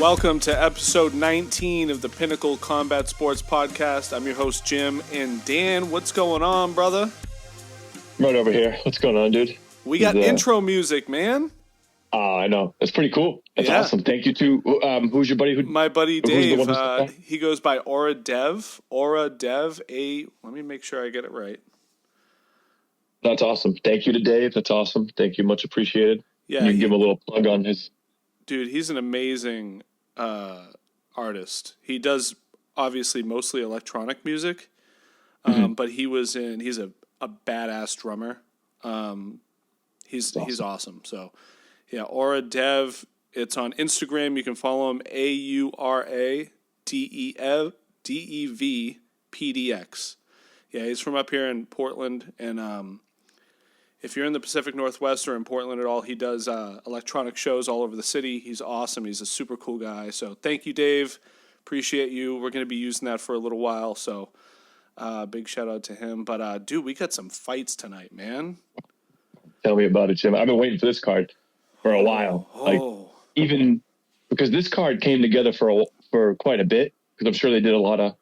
Welcome to episode 19 of the Pinnacle Combat Sports Podcast. I'm your host, Jim. And Dan, what's going on, brother? Right over here. What's going on, dude? We got intro music, man. I know. That's pretty cool. That's awesome. Thank you to, who's your buddy? My buddy Dave. He goes by Aura Dev. Aura Dev. Let me make sure I get it right. That's awesome. Thank you to Dave. That's awesome. Thank you. Much appreciated. Yeah, you can give him a little plug on his. Dude, he's an amazing artist. He does obviously mostly electronic music, but he's a badass drummer. He's awesome. So yeah, Aura Dev. It's on Instagram. You can follow him AuraDevPDX. Yeah, he's from up here in Portland, and if you're in the Pacific Northwest or in Portland at all, he does electronic shows all over the city. He's awesome. He's a super cool guy. So thank you, Dave. Appreciate you. We're going to be using that for a little while. So big shout out to him. But, dude, we got some fights tonight, man. Tell me about it, Jim. I've been waiting for this card for a while. Even because this card came together for quite a bit, because I'm sure they did a lot of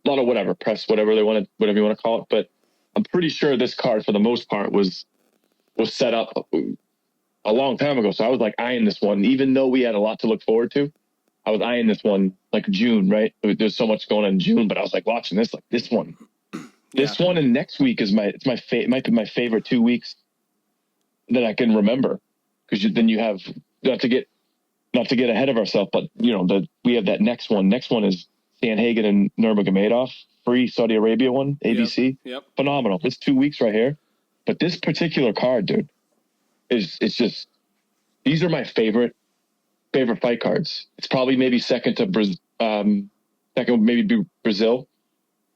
whatever, press, whatever you want to call it. But I'm pretty sure this card, for the most part, was set up a long time ago. So I was like eyeing this one, even though we had a lot to look forward to. I was eyeing this one like June, right? There's so much going on in June, but I was like watching this, like this one, this one, and next week is it might be my favorite 2 weeks that I can remember, because then you have not to get ahead of ourselves, but we have that next one. Next one is Sanhagen and Nurmagomedov. Free Saudi Arabia one, ABC. Yep. Phenomenal. It's 2 weeks right here. But this particular card, dude, it's just, these are my favorite fight cards. It's probably maybe second to Brazil.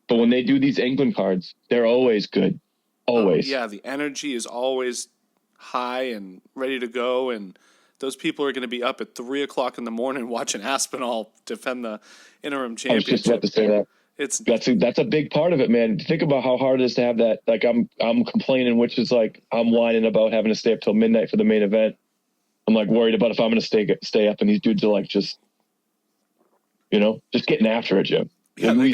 But when they do these England cards, they're always good. Always. Yeah, the energy is always high and ready to go, and those people are going to be up at 3 o'clock in the morning watching Aspinall defend the interim championship. I was just about to say that. That's a big part of it, man. Think about how hard it is to have that. Like I'm complaining, which is like I'm whining about having to stay up till midnight for the main event. I'm like worried about if I'm going to stay up, and these dudes are like just getting after it, Jim. Yeah, they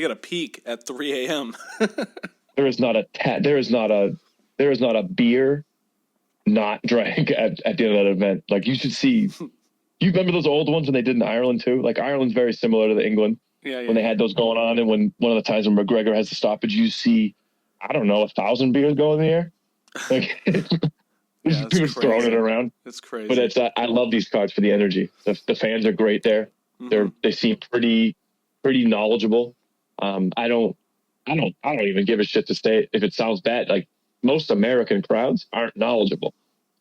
got a peak at 3 a.m. There is not a beer not drank at the end of that event. Like, you should see. You remember those old ones when they did in Ireland too? Like, Ireland's very similar to the England. Yeah. When they had those going on, and when one of the times when McGregor has the stoppage, you see, 1,000 beers go in the air. Like, people throwing it around. It's crazy. But I love these cards for the energy. The fans are great there. Mm-hmm. They seem pretty knowledgeable. I don't even give a shit to say if it sounds bad. Like, most American crowds aren't knowledgeable,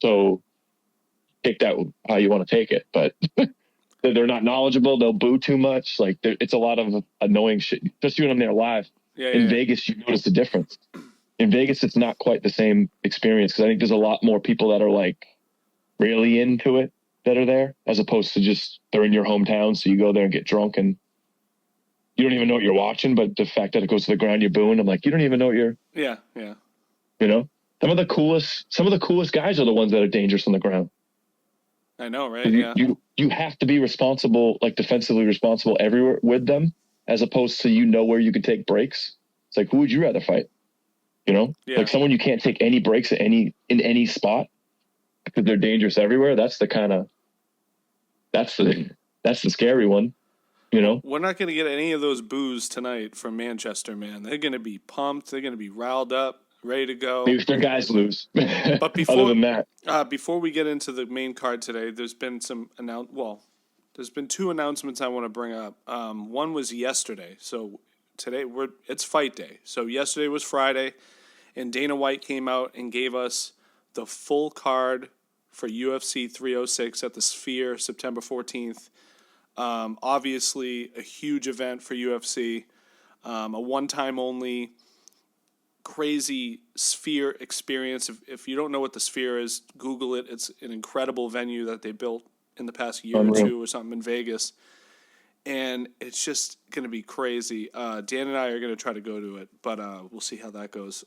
so take that how you want to take it. But they're not knowledgeable. They'll boo too much. Like, it's a lot of annoying shit. Especially when I'm there live. In Vegas, you notice the difference. In Vegas, it's not quite the same experience, because I think there's a lot more people that are like really into it that are there, as opposed to just they're in your hometown, so you go there and get drunk and you don't even know what you're watching. But the fact that it goes to the ground, you're booing. I'm like, you don't even know what you're. Yeah. Some of the coolest guys are the ones that are dangerous on the ground. I know, right? You have to be responsible, like defensively responsible everywhere with them, as opposed to where you can take breaks. It's like, who would you rather fight? Like someone you can't take any breaks in any spot because they're dangerous everywhere. That's the scary one. We're not going to get any of those boos tonight from Manchester, man. They're going to be pumped. They're going to be riled up, ready to go. Maybe if their guys lose. But other than that, before we get into the main card today, there's been there's been two announcements I want to bring up. One was yesterday. So today it's fight day. So yesterday was Friday, and Dana White came out and gave us the full card for UFC 306 at the Sphere, September 14th. Obviously a huge event for UFC, a one-time only crazy Sphere experience. If you don't know what the Sphere is, Google it. It's an incredible venue that they built in the past year or two or something in Vegas. And it's just going to be crazy. Dan and I are going to try to go to it, but we'll see how that goes.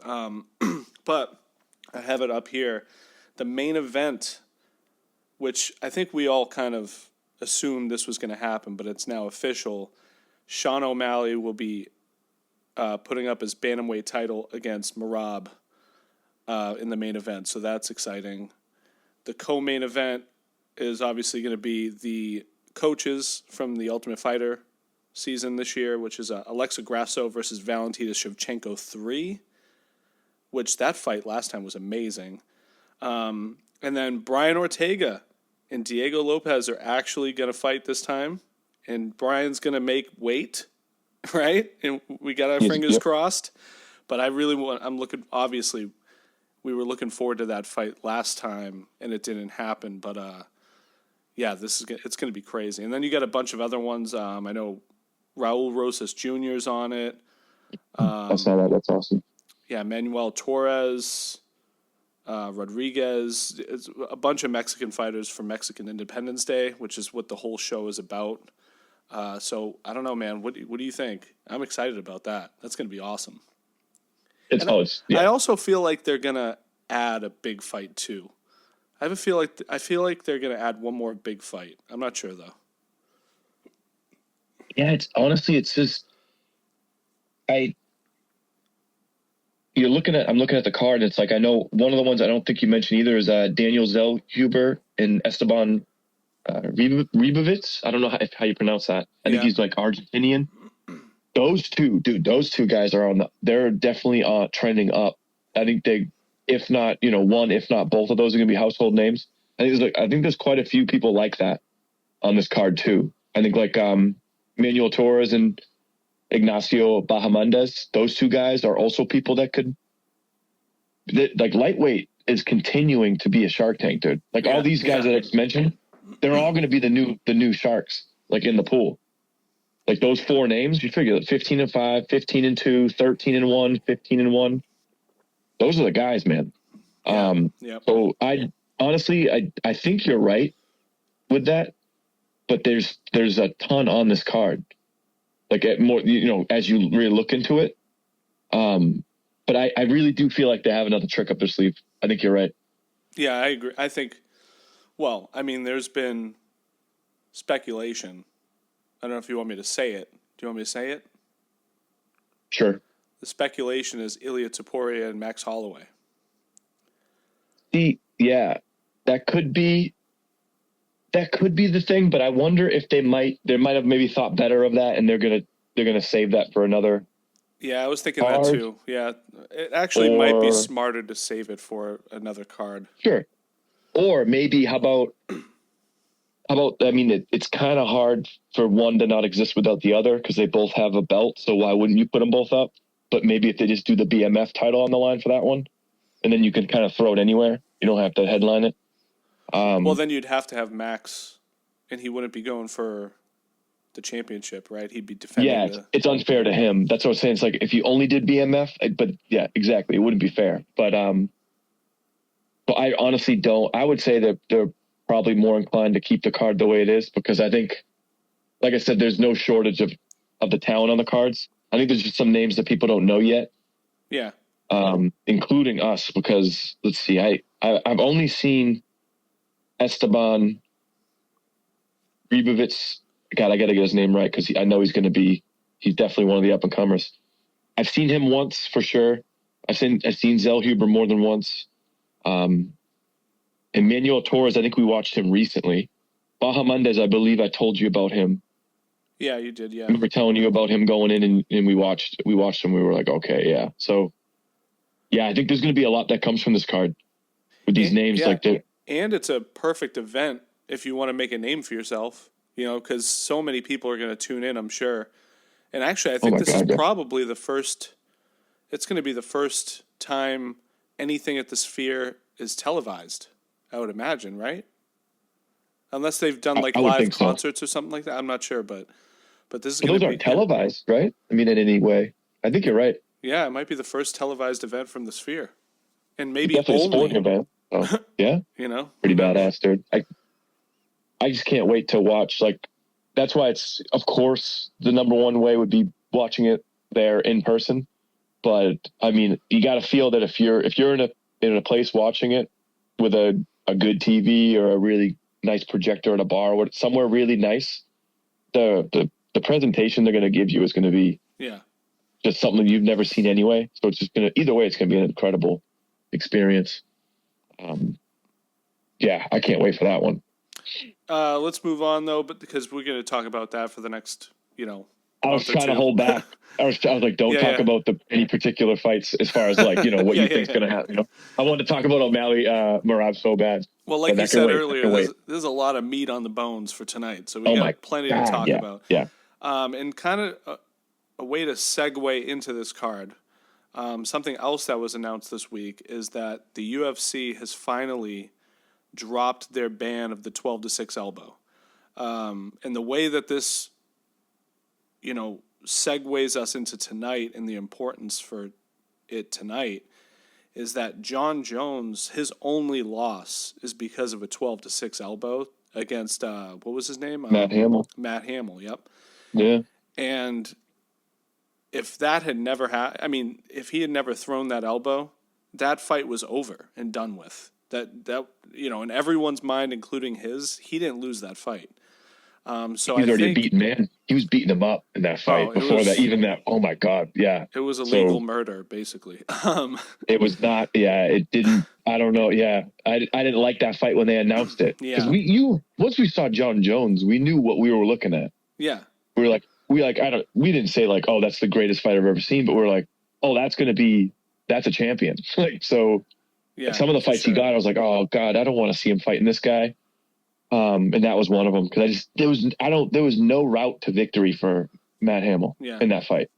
But I have it up here. The main event, which I think we all kind of assumed this was going to happen, but it's now official. Sean O'Malley will be putting up his bantamweight title against Merab in the main event, so that's exciting. The co-main event is obviously going to be the coaches from the Ultimate Fighter season this year, which is Alexa Grasso versus Valentina Shevchenko 3, which that fight last time was amazing. And then Brian Ortega and Diego Lopez are actually going to fight this time, and Brian's going to make weight, right? And we got our fingers crossed. But obviously, we were looking forward to that fight last time, and it didn't happen. But yeah, it's going to be crazy. And then you got a bunch of other ones. I know Raul Rosas Jr. is on it. I saw that. That's awesome. Yeah, Manuel Torres, Rodriguez. It's a bunch of Mexican fighters for Mexican Independence Day, which is what the whole show is about. So I don't know, man. What do you think? I'm excited about that. That's going to be awesome. I also feel like they're going to add a big fight too. I feel like they're going to add one more big fight. I'm not sure though. Yeah, it's just I'm looking at the card. And it's like, I know one of the ones I don't think you mentioned either is Daniel Zellhuber and Esteban Ribovic. I don't know how you pronounce that. I think he's like Argentinian. Those two guys they're definitely trending up. I think if not both of those are going to be household names. I think there's quite a few people like that on this card too. I think like Manuel Torres and Ignacio Bahamondes, those two guys are also people that could, like, lightweight is continuing to be a Shark Tank, dude. Like all these guys that I just mentioned, they're all going to be the new Sharks, like in the pool. Like those four names, you figure 15-5, 15-2, 13-1, 15-1. Those are the guys, man. So I honestly think you're right with that, but there's a ton on this card. Like as you really look into it. But I really do feel like they have another trick up their sleeve. I think you're right. Yeah, I agree. I think, there's been speculation. I don't know if you want me to say it. Do you want me to say it? Sure. The speculation is Ilia Topuria and Max Holloway. Yeah, that could be the thing, but I wonder if they might have maybe thought better of that, and they're gonna save that for another. Yeah, I was thinking that too. Yeah, it actually might be smarter to save it for another card. Sure. Or maybe how about it's kind of hard for one to not exist without the other because they both have a belt. So why wouldn't you put them both up? But maybe if they just do the BMF title on the line for that one, and then you can kind of throw it anywhere. You don't have to headline it. Well, then you'd have to have Max, and he wouldn't be going for the championship, right? He'd be defending. Yeah, it's unfair to him. That's what I'm saying. It's like if you only did BMF, but yeah, exactly, it wouldn't be fair. But I honestly don't. I would say that they're probably more inclined to keep the card the way it is because I think, like I said, there's no shortage of the talent on the cards. I think there's just some names that people don't know yet. Yeah. Including us because let's see, I've only seen Esteban Ribovic. God, I got to get his name right because I know he's definitely one of the up and comers. I've seen him once for sure. I've seen Zellhuber more than once. And Manuel Torres, I think we watched him recently. Bahamondes, I believe I told you about him. Yeah, you did. Yeah, I remember telling you about him going in, and we watched him. We were like, okay, yeah. So, yeah, I think there's going to be a lot that comes from this card with these names like that. And it's a perfect event if you want to make a name for yourself, because so many people are going to tune in, I'm sure. And actually, I think is probably the first. It's going to be the first time anything at the Sphere is televised. I would imagine, right? Unless they've done like live concerts or something like that. I'm not sure, but this is going to be... Those aren't televised, right? I mean, in any way. I think you're right. Yeah, it might be the first televised event from the Sphere. And maybe definitely a sporting event. Oh, yeah? Pretty badass, dude. I just can't wait to watch. Like, that's why it's, of course, the number one way would be watching it there in person. But, I mean, you got to feel that if you're in a place watching it with a good TV or a really nice projector at a bar or somewhere really nice, the presentation they're going to give you is going to be just something you've never seen anyway. So it's just going to, either way, it's going to be an incredible experience. Yeah, I can't wait for that one. Let's move on though, but because we're going to talk about that for the next, I was trying to hold back. I was like, don't talk about any particular fights as far as like, what you think's going to happen. I wanted to talk about O'Malley, Merab so bad. Well, like you said earlier, there's a lot of meat on the bones for tonight, so we got plenty to talk about. Yeah. And kind of a way to segue into this card. Something else that was announced this week is that the UFC has finally dropped their ban of the 12-6 elbow. And the way that this, segues us into tonight and the importance for it tonight is that John Jones, his only loss is because of a 12-6 elbow against, what was his name? Matt Hamill. Matt Hamill, yep. Yeah. And if that had never if he had never thrown that elbow, that fight was over and done with. That in everyone's mind, including his, he didn't lose that fight. So he's already beaten, man. He was beating him up in that fight that. Oh my God. Yeah. It was illegal murder, basically. It was not. Yeah. It didn't. I don't know. Yeah. I didn't like that fight when they announced it. Yeah. Because once we saw John Jones, we knew what we were looking at. Yeah. We were like, we didn't say like, oh, that's the greatest fight I've ever seen, but we're like, oh, that's a champion. Like, so yeah, some of the fights he got, I was like, oh God, I don't want to see him fighting this guy. And that was one of them because there was no route to victory for Matt Hamill in that fight,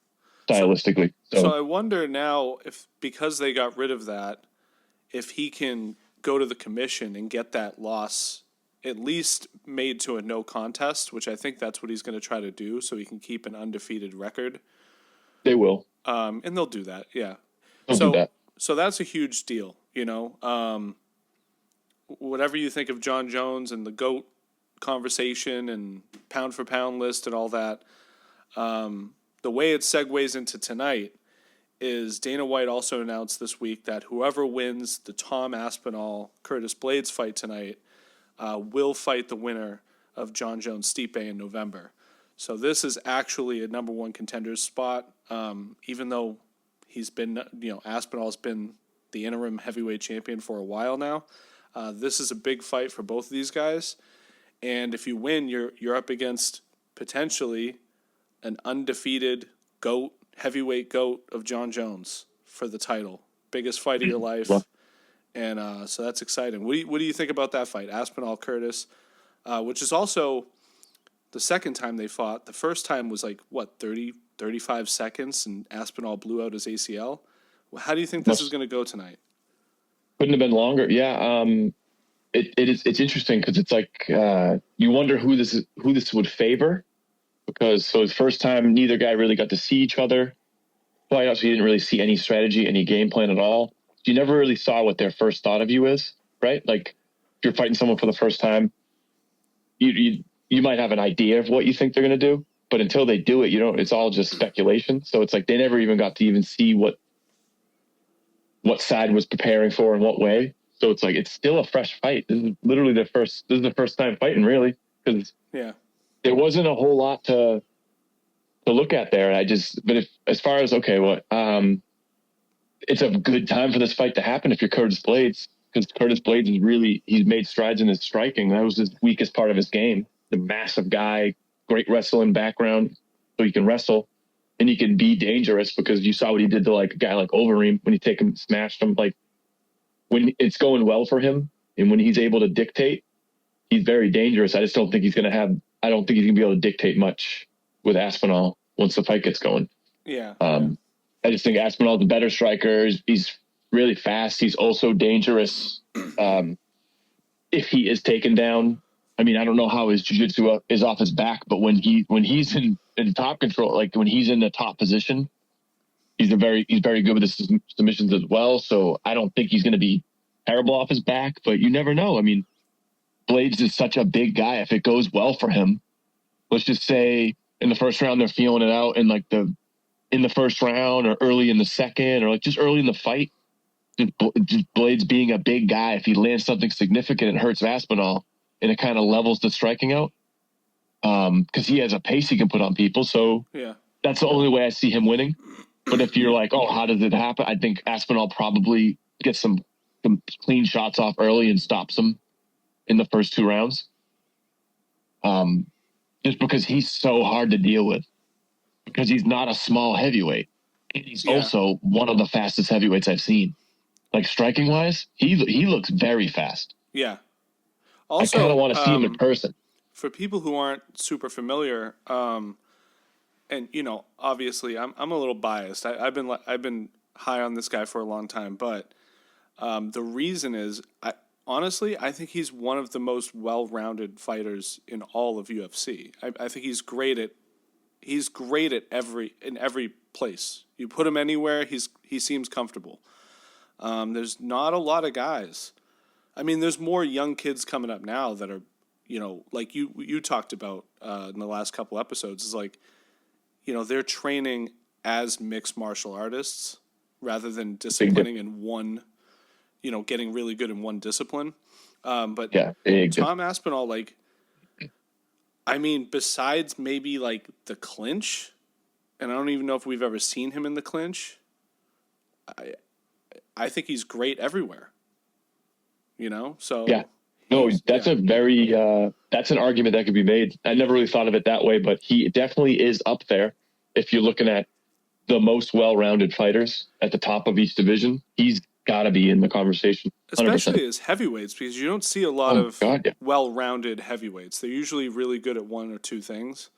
stylistically. So I wonder now if, because they got rid of that, if he can go to the commission and get that loss at least made to a no contest, which I think that's what he's going to try to do, so he can keep an undefeated record. They will, and they'll do that. Yeah. Do that. So that's a huge deal. Whatever you think of John Jones and the GOAT conversation and pound for pound list and all that, the way it segues into tonight is Dana White also announced this week that whoever wins the Tom Aspinall Curtis Blaydes fight tonight will fight the winner of John Jones Stipe in November. So this is actually a number one contender's spot, even though he's been, Aspinall's been the interim heavyweight champion for a while now. This is a big fight for both of these guys, and if you win, you're up against potentially an undefeated heavyweight GOAT of John Jones for the title, biggest fight of your life, and so that's exciting. What do you think about that fight, Aspinall Curtis, which is also the second time they fought? The first time was 35 seconds, and Aspinall blew out his ACL. How do you think this is going to go tonight? Couldn't have been longer. Yeah. It's interesting because it's like you wonder who this would favor, because the first time neither guy really got to see each other. Quite honestly, you didn't really see any strategy, any game plan at all. You never really saw what their first thought of you is, right? Like if you're fighting someone for the first time, you might have an idea of what you think they're going to do, but until they do it, it's all just speculation. So it's like they never even got to even see what side was preparing for in what way. So it's like, it's still a fresh fight. This is literally the first time fighting, really, because there wasn't a whole lot to look at there. As far as, it's a good time for this fight to happen if you're Curtis Blaydes, because Curtis Blaydes he's made strides in his striking. That was his weakest part of his game. The massive guy, great wrestling background, so he can wrestle. And he can be dangerous, because you saw what he did to like a guy like Overeem when he smashed him. Like when it's going well for him and when he's able to dictate, he's very dangerous. I don't think he's going to be able to dictate much with Aspinall once the fight gets going. Yeah. I just think Aspinall's a better striker. He's really fast. He's also dangerous. If he is taken down, I mean, I don't know how his jiu-jitsu is off his back, but when he's in top control, like when he's in the top position, he's very good with his submissions as well. So I don't think he's going to be terrible off his back, but you never know. I mean, Blaydes is such a big guy. If it goes well for him, let's just say in the first round, they're feeling it out in the first round or early in the second, or like just early in the fight, just Blaydes being a big guy. If he lands something significant and hurts Aspinall, and it kind of levels the striking out. Because he has a pace he can put on people. So that's the only way I see him winning. But if you're like, oh, how does it happen? I think Aspinall probably gets some clean shots off early and stops him in the first 2 rounds. Just because he's so hard to deal with. Because he's not a small heavyweight. And he's also one of the fastest heavyweights I've seen. Like striking wise, he looks very fast. Yeah. Also, I kind of want to see him in person. For people who aren't super familiar, and obviously I'm a little biased. I've been high on this guy for a long time, but the reason is, I think he's one of the most well-rounded fighters in all of UFC. I think he's great at every place. You put him anywhere, he seems comfortable. There's not a lot of guys. I mean, there's more young kids coming up now that are, like you talked about in the last couple episodes, is like, they're training as mixed martial artists rather than disciplining in one, getting really good in one discipline. But Tom Aspinall, like, I mean, besides maybe like the clinch, and I don't even know if we've ever seen him in the clinch, I think he's great everywhere. So yeah. No, that's a very that's an argument that could be made. I never really thought of it that way, but he definitely is up there. If you're looking at the most well-rounded fighters at the top of each division, he's got to be in the conversation. 100%. Especially as heavyweights, because you don't see a lot of well-rounded heavyweights. They're usually really good at one or two things.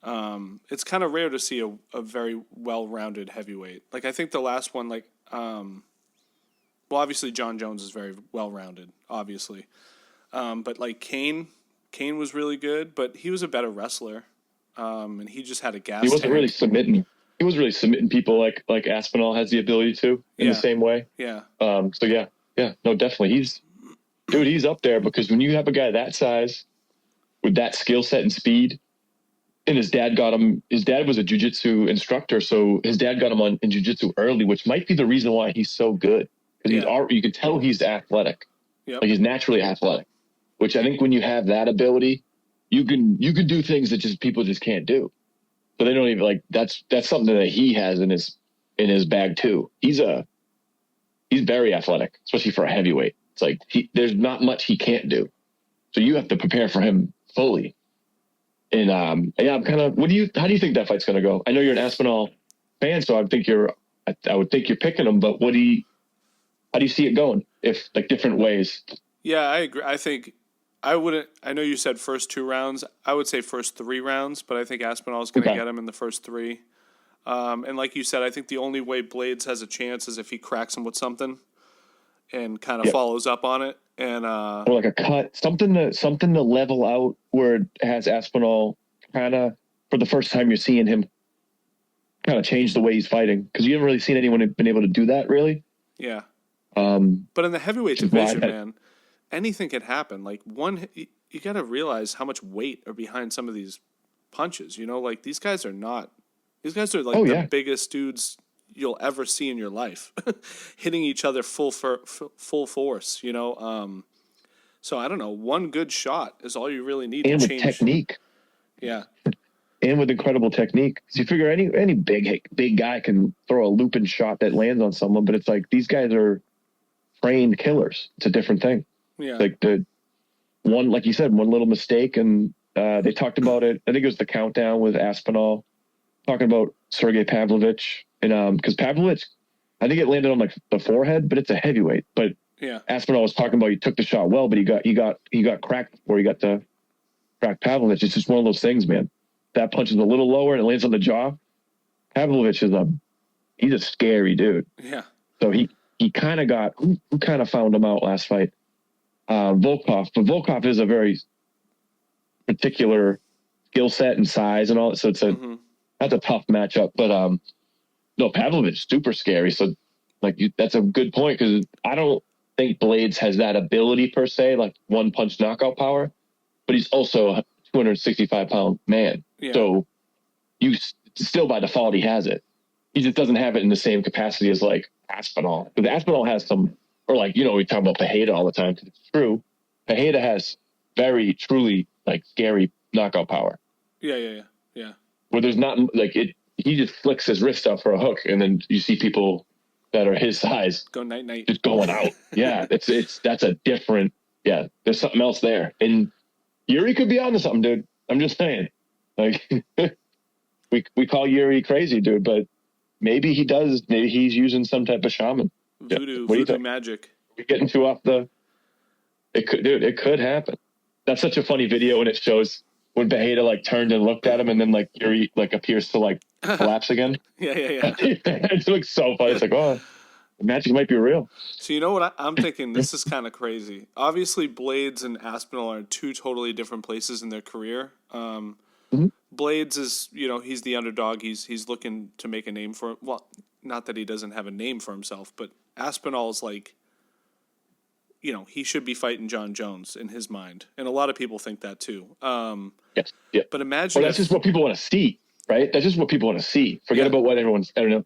It's kind of rare to see a very well-rounded heavyweight. Like, I think the last one, like, obviously John Jones is very well-rounded, obviously. But like Kane was really good, but he was a better wrestler. And he just had a gas. He wasn't really submitting. He was really submitting people like Aspinall has the ability to in the same way. Yeah. So no, definitely he's up there, because when you have a guy that size with that skill set and speed, and his dad was a jiu-jitsu instructor, so his dad got him in jiu-jitsu early, which might be the reason why he's so good. Because you can tell he's athletic. Yep. Like, he's naturally athletic, which I think when you have that ability, you can do things that people just can't do. So they don't even, like, that's something that he has in his bag too. He's very athletic, especially for a heavyweight. It's like there's not much he can't do. So you have to prepare for him fully. And I'm kind of, how do you think that fight's going to go? I know you're an Aspinall fan, so I would think you're picking him, but how do you see it going? If, like, different ways? Yeah, I agree. I think I know you said first 2 rounds. I would say first 3 rounds, but I think Aspinall is going to get him in the first 3. And like you said, I think the only way Blades has a chance is if he cracks him with something and kind of follows up on it. And or like a cut, something to level out where it has Aspinall kind of, for the first time you're seeing him kind of change the way he's fighting, because you haven't really seen anyone been able to do that really. Yeah. But in the heavyweight division, man, anything can happen. Like, you got to realize how much weight are behind some of these punches. Like, these guys are like the biggest dudes you'll ever see in your life, hitting each other full force. So I don't know. One good shot is all you really need to change. And with technique. Yeah. And with incredible technique. So you figure any big guy can throw a looping shot that lands on someone, but it's like these guys are trained killers. It's a different thing. Yeah. Like like you said, one little mistake, and they talked about it. I think it was the countdown with Aspinall talking about Sergey Pavlovich, and because Pavlovich, I think it landed on like the forehead, but it's a heavyweight. But Aspinall was talking about he took the shot well, but he got cracked before he got to crack Pavlovich. It's just one of those things, man. That punch is a little lower and it lands on the jaw. Pavlovich he's a scary dude. Yeah. So he kind of got, who kind of found him out last fight? Volkov. But Volkov is a very particular skill set and size and all that. So that's a tough matchup. But no, Pavlovich, super scary. So that's a good point, because I don't think Blades has that ability per se, like one punch knockout power, but he's also a 265-pound man. Yeah. So you still by default, he has it. He just doesn't have it in the same capacity as like Aspinall. Because Aspinall has some, or like, we talk about Pereira all the time. It's true. Pereira has very truly like scary knockout power. Yeah. Where there's not like it. He just flicks his wrist up for a hook, and then you see people that are his size go night just going out. Yeah, that's a different. Yeah, there's something else there, and Yuri could be onto something, dude. I'm just saying, like we call Yuri crazy, dude, but maybe he does. Maybe he's using some type of shaman. Voodoo magic. We're getting too off the. It could, dude. It could happen. That's such a funny video when it shows when Beheda like turned and looked at him, and then like Yuri like appears to like collapse again. Yeah. It looks so funny. It's like, oh, the magic might be real. So you know what I'm thinking? This is kind of crazy. Obviously, Blades and Aspinall are two totally different places in their career. Blades is, he's the underdog. He's looking to make a name for. Well, not that he doesn't have a name for himself, but Aspinall's like, he should be fighting John Jones in his mind, and a lot of people think that too. Yes. Yeah. But imagine that's just what people want to see, right? That's just what people want to see. Forget about what anyone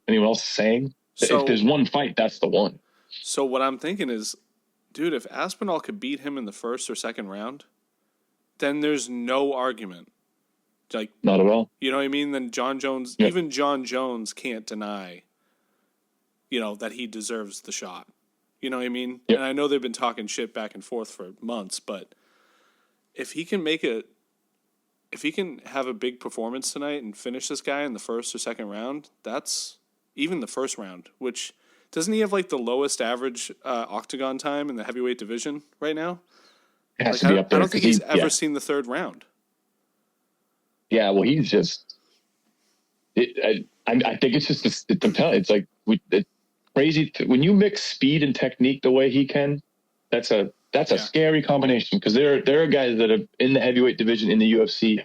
else is saying. So, if there's one fight, that's the one. So what I'm thinking is, dude, if Aspinall could beat him in the first or second round, then there's no argument. Like, not at all. You know what I mean? Then John Jones, even John Jones can't deny, that he deserves the shot. You know what I mean? Yep. And I know they've been talking shit back and forth for months, but if he can have a big performance tonight and finish this guy in the first or second round, that's even the first round, which doesn't he have like the lowest average octagon time in the heavyweight division right now? It has to be up there. I don't think he's ever seen the third round. Yeah, well, he's just. I think it's just. I'm telling. It's like it's crazy when you mix speed and technique the way he can. That's a scary combination because there are guys that are in the heavyweight division in the UFC.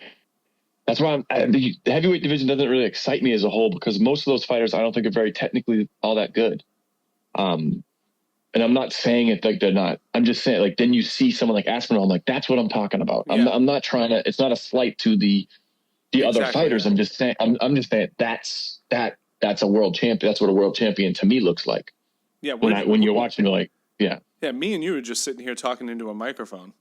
That's why the heavyweight division doesn't really excite me as a whole because most of those fighters I don't think are very technically all that good. And I'm not saying it like they're not. I'm just saying like then you see someone like Aspinall. I'm like that's what I'm talking about. Yeah. I'm not trying to. It's not a slight to the other fighters. I'm just saying. I'm just saying that's a world champion. That's what a world champion to me looks like. Yeah. When you're watching, you're like, yeah. Yeah, me and you were just sitting here talking into a microphone.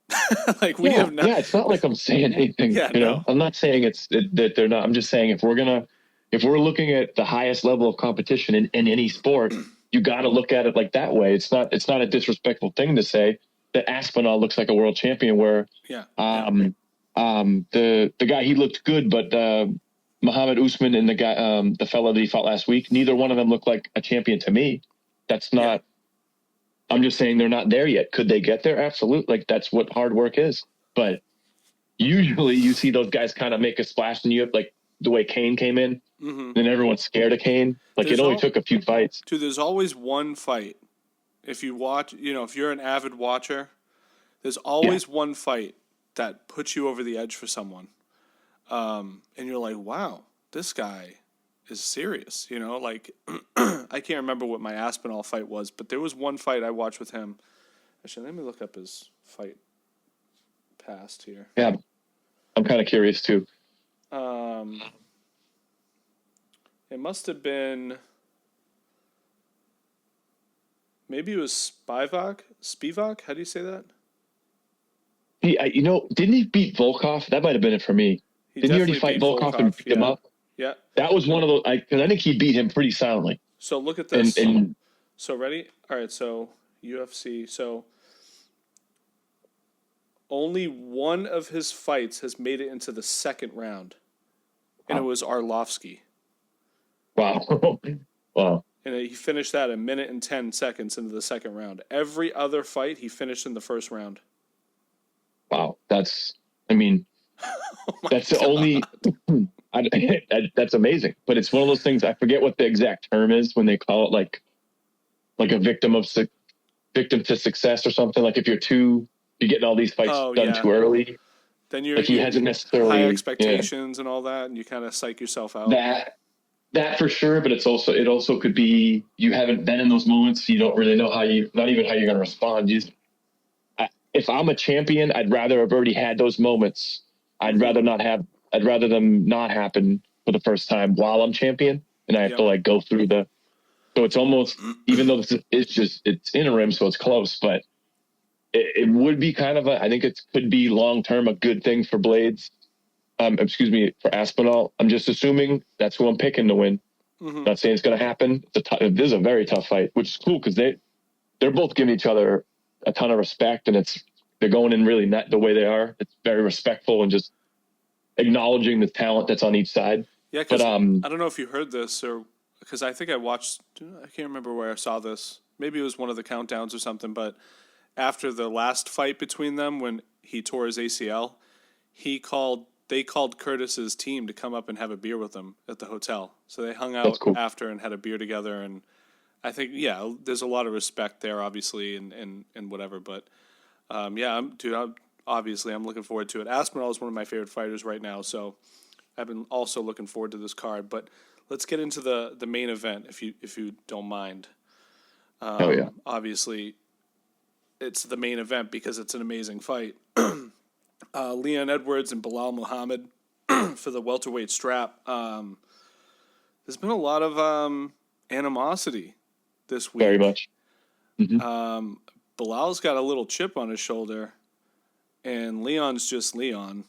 Like we have not. Yeah, it's not like I'm saying anything. Yeah, no. I'm not saying that they're not. I'm just saying if we're looking at the highest level of competition in any sport, you got to look at it like that way. It's not a disrespectful thing to say that Aspinall looks like a world champion. Where the guy he looked good, but Muhammad Usman and the guy the fellow that he fought last week, neither one of them looked like a champion to me. That's not. Yeah. I'm just saying they're not there yet. Could they get there? Absolutely. Like that's what hard work is. But usually you see those guys kind of make a splash and you have like the way Kane came in and everyone's scared of Kane. Like it only took a few fights. Dude, there's always one fight. If you watch, if you're an avid watcher, there's always one fight that puts you over the edge for someone. And you're like, wow, this guy is serious, like I can't remember what my Aspinall fight was, but there was one fight I watched with him. Actually, let me look up his fight past here. Yeah, I'm kind of curious too. It must have been maybe it was Spivak. How do you say that? Didn't he beat Volkov? That might have been it for me. Didn't he already fight Volkov and beat him up? Yeah. That was one of those, because I think he beat him pretty soundly. So look at this. So ready? All right, so UFC. So only one of his fights has made it into the second round, and it was Arlovsky. Wow. Wow. And he finished that 1 minute and 10 seconds into the second round. Every other fight, he finished in the first round. Wow. That's the only... that's amazing, but it's one of those things. I forget what the exact term is when they call it like a victim to success or something. Like if you're getting all these fights done too early, then you're like he hasn't necessarily high expectations and all that, and you kind of psych yourself out. That for sure, but it also could be you haven't been in those moments. You don't really know not even how you're going to respond. If I'm a champion, I'd rather have already had those moments. I'd rather them not happen for the first time while I'm champion, and I have to like go through so it's almost, even though it's interim, so it's close, but it would be kind of I think it could be long term a good thing for Blades. For Aspinall. I'm just assuming that's who I'm picking to win. Mm-hmm. Not saying it's going to happen. This is a very tough fight, which is cool because they're both giving each other a ton of respect, and they're going in really net the way they are. It's very respectful and just acknowledging the talent that's on each side. Yeah, because I don't know if you heard this, or because I think I can't remember where I saw this. Maybe it was one of the countdowns or something, but after the last fight between them when he tore his ACL, they called Curtis's team to come up and have a beer with him at the hotel. So they hung out cool. after and had a beer together, and I think there's a lot of respect there, obviously, and whatever. But obviously I'm looking forward to it. Aspinall is one of my favorite fighters right now, so I've been also looking forward to this card. But let's get into the main event if you don't mind. Oh yeah. Obviously, it's the main event because it's an amazing fight. Leon Edwards and Bilal Muhammad for the welterweight strap. There's been a lot of animosity this week. Very much. Mm-hmm. Bilal's got a little chip on his shoulder, and Leon's just Leon.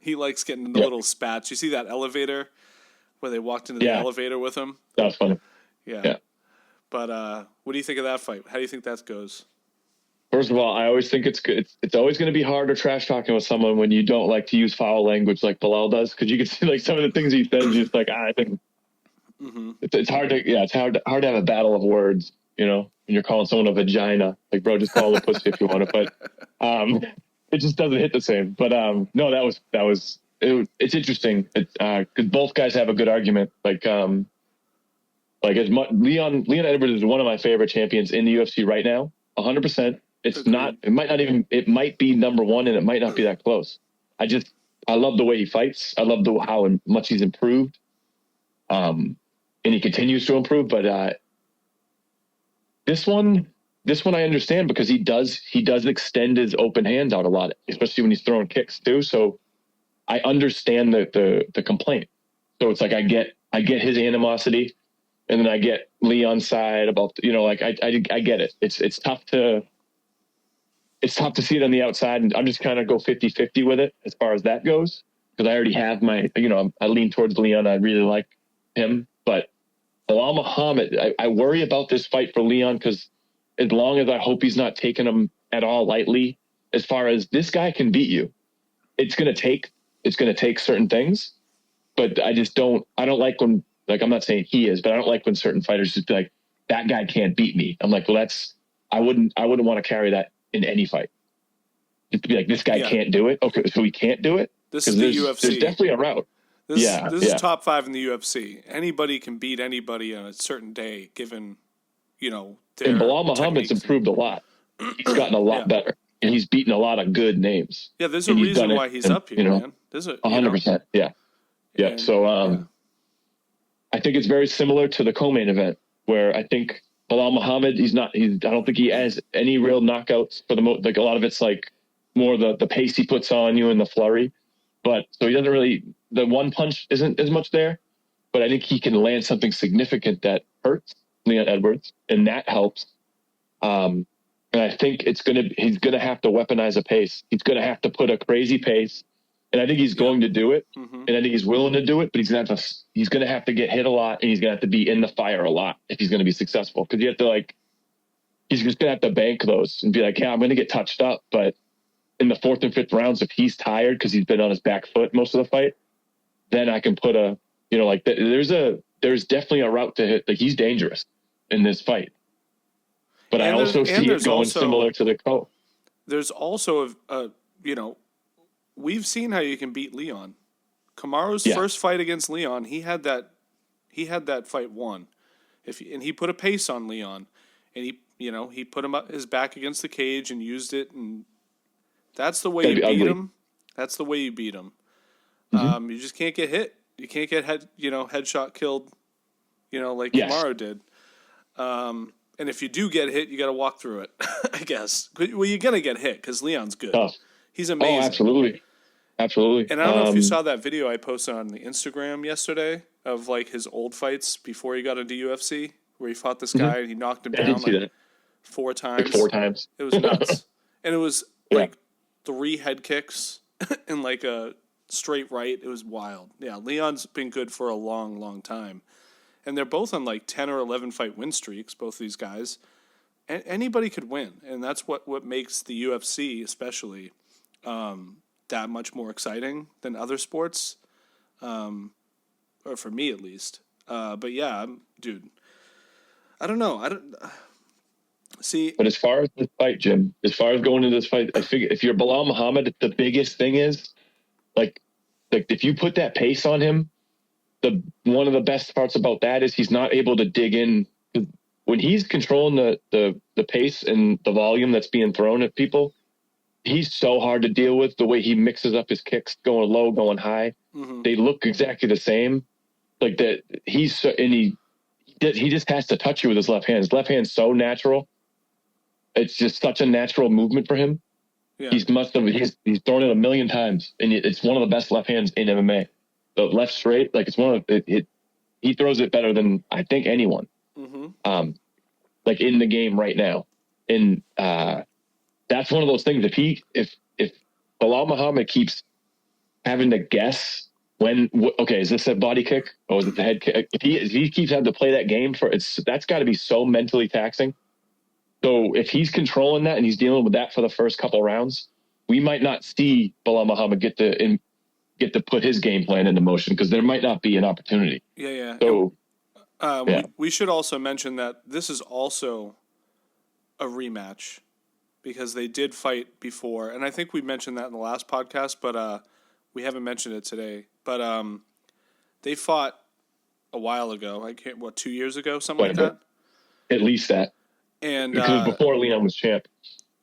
He likes getting in the little spats. You see that elevator where they walked into the elevator with him? That was funny. Yeah. But what do you think of that fight? How do you think that goes? First of all, I always think it's good. It's always going to be harder trash talking with someone when you don't like to use foul language like Bilal does, because you can see like some of the things he says. Just like I think it's hard to it's hard to have a battle of words. You know, when you're calling someone a vagina, like bro, just call them a pussy if you want to. But it just doesn't hit the same. But no, that was it's interesting. Because both guys have a good argument. Leon Edwards is one of my favorite champions in the UFC right now. 100%. It's not. It might not even. It might be number one, and it might not be that close. I love the way he fights. I love how much he's improved, and he continues to improve. But this one I understand because he does extend his open hands out a lot, especially when he's throwing kicks too. So I understand the complaint. So it's like I get his animosity, and then I get Leon's side about I get it. It's tough to see it on the outside, and I'm just kind of go 50-50 with it as far as that goes, because I already have I lean towards Leon. I really like him, but Bilal Muhammad, I worry about this fight for Leon, because as long as I hope he's not taking him at all lightly, as far as this guy can beat you, it's going to take certain things, but I don't like when, like, I'm not saying he is, but I don't like when certain fighters just be like, that guy can't beat me. I'm like, well, I wouldn't want to carry that in any fight. Just to be like, this guy can't do it. Okay, so he can't do it. This is the UFC. There's definitely a route. This is top 5 in the UFC. Anybody can beat anybody on a certain day, given their and Bilal Muhammad's improved a lot. He's gotten a lot better, and he's beaten a lot of good names. Yeah, there's a reason why he's up here, man. There's 100%. Yeah. And, so I think it's very similar to the co-main event, where I think Bilal Muhammad, I don't think he has any real knockouts for like a lot of it's like more the pace he puts on you and the flurry. But so he doesn't really, the one punch isn't as much there, but I think he can land something significant that hurts Leon Edwards, and that helps. And I think he's going to have to weaponize a pace. He's going to have to put a crazy pace. And I think he's going to do it, and I think he's willing to do it. But he's going to have to get hit a lot, and he's going to have to be in the fire a lot if he's going to be successful. Because you have to he's just going to have to bank those and be like, yeah, I'm going to get touched up. But in the 4th and 5th rounds, if he's tired because he's been on his back foot most of the fight, then I can put there's definitely a route to hit. Like, he's dangerous in this fight. But I also see it going similar to the co. There's also we've seen how you can beat Leon. Kamaru's first fight against Leon, he had that fight won. And he put a pace on Leon, and he put his back against the cage and used it, and that's the way you beat him. That's the way you beat him. Mm-hmm. You just can't get hit. You can't get headshot killed, like Kamaru did. And if you do get hit, you got to walk through it, I guess. Well, you're going to get hit because Leon's good. Oh. He's amazing. Oh, absolutely. Absolutely. And I don't know if you saw that video I posted on the Instagram yesterday of his old fights before he got into UFC, where he fought this guy and he knocked him down 4 times. Like 4 times. It was nuts. And it was like 3 head kicks and like a straight right. It was wild. Yeah, Leon's been good for a long, long time. And they're both on like 10 or 11 fight win streaks, both these guys. And anybody could win. And that's what makes the UFC especially that much more exciting than other sports, or for me at least. But yeah, dude, I don't know. I don't see. But as far as this fight, Jim, as far as going into this fight, I figure if you're Bilal Muhammad, the biggest thing is like if you put that pace on him, one of the best parts about that is he's not able to dig in. When he's controlling the pace and the volume that's being thrown at people, he's so hard to deal with. The way he mixes up his kicks, going low, going high, they look exactly the same. Like that, he just has to touch you with his left hand. His left hand's so natural. It's just such a natural movement for him. Yeah. He's thrown it a million times, and it's one of the best left hands in MMA. The left straight, like it's one of it. He throws it better than I think anyone. Like in the game right now, and that's one of those things. If Bilal Muhammad keeps having to guess when, okay, is this a body kick or is it the head kick? If he keeps having to play that game that's got to be so mentally taxing. So if he's controlling that and he's dealing with that for the first couple rounds, we might not see Bilal Muhammad get to put his game plan into motion because there might not be an opportunity. Yeah. So we should also mention that this is also a rematch because they did fight before, and I think we mentioned that in the last podcast, but we haven't mentioned it today. But they fought a while ago. 2 years ago, something like that. At least that. And because before Leon was champ.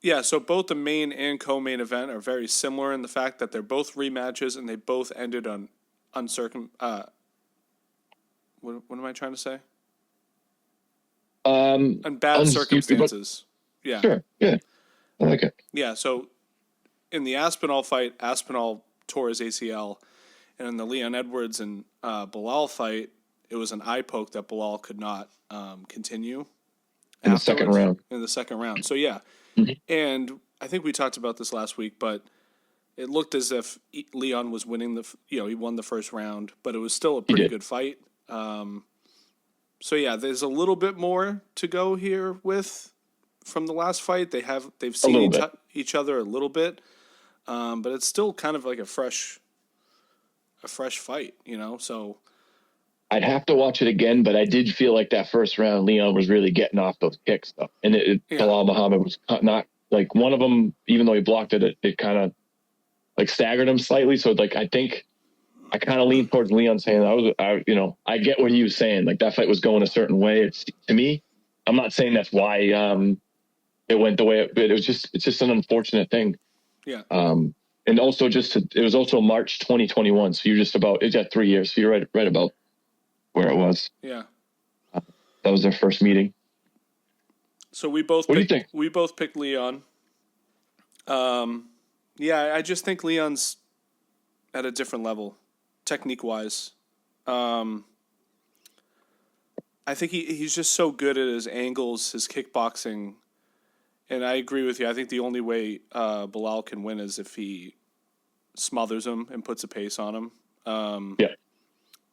Yeah, so both the main and co-main event are very similar in the fact that they're both rematches and they both ended on what am I trying to say? On bad circumstances. Yeah. Sure. Yeah. I like it. Yeah. So in the Aspinall fight, Aspinall tore his ACL, and in the Leon Edwards and Bilal fight, it was an eye poke that Bilal could not continue in the second round. In the second round. So yeah, and I think we talked about this last week, but it looked as if Leon was winning he won the first round, but it was still a pretty good fight. So yeah, there's a little bit more to go here from the last fight. They've seen each other a little bit, but it's still kind of like a fresh fight, So I'd have to watch it again, but I did feel like that first round, Leon was really getting off those kicks though, and Bilal Muhammad was not like one of them. Even though he blocked it, it kind of like staggered him slightly. So like I think I kind of leaned towards Leon saying I get what he was saying. Like that fight was going a certain way. To me, I'm not saying that's why it went the way but it's just an unfortunate thing. Yeah. And also it was also March 2021. So it's at 3 years. So you're right about where it was. Yeah. That was their first meeting. So we both What do you think? We both picked Leon. Yeah, I just think Leon's at a different level, technique-wise. I think he's just so good at his angles, his kickboxing, and I agree with you. I think the only way Bilal can win is if he smothers him and puts a pace on him.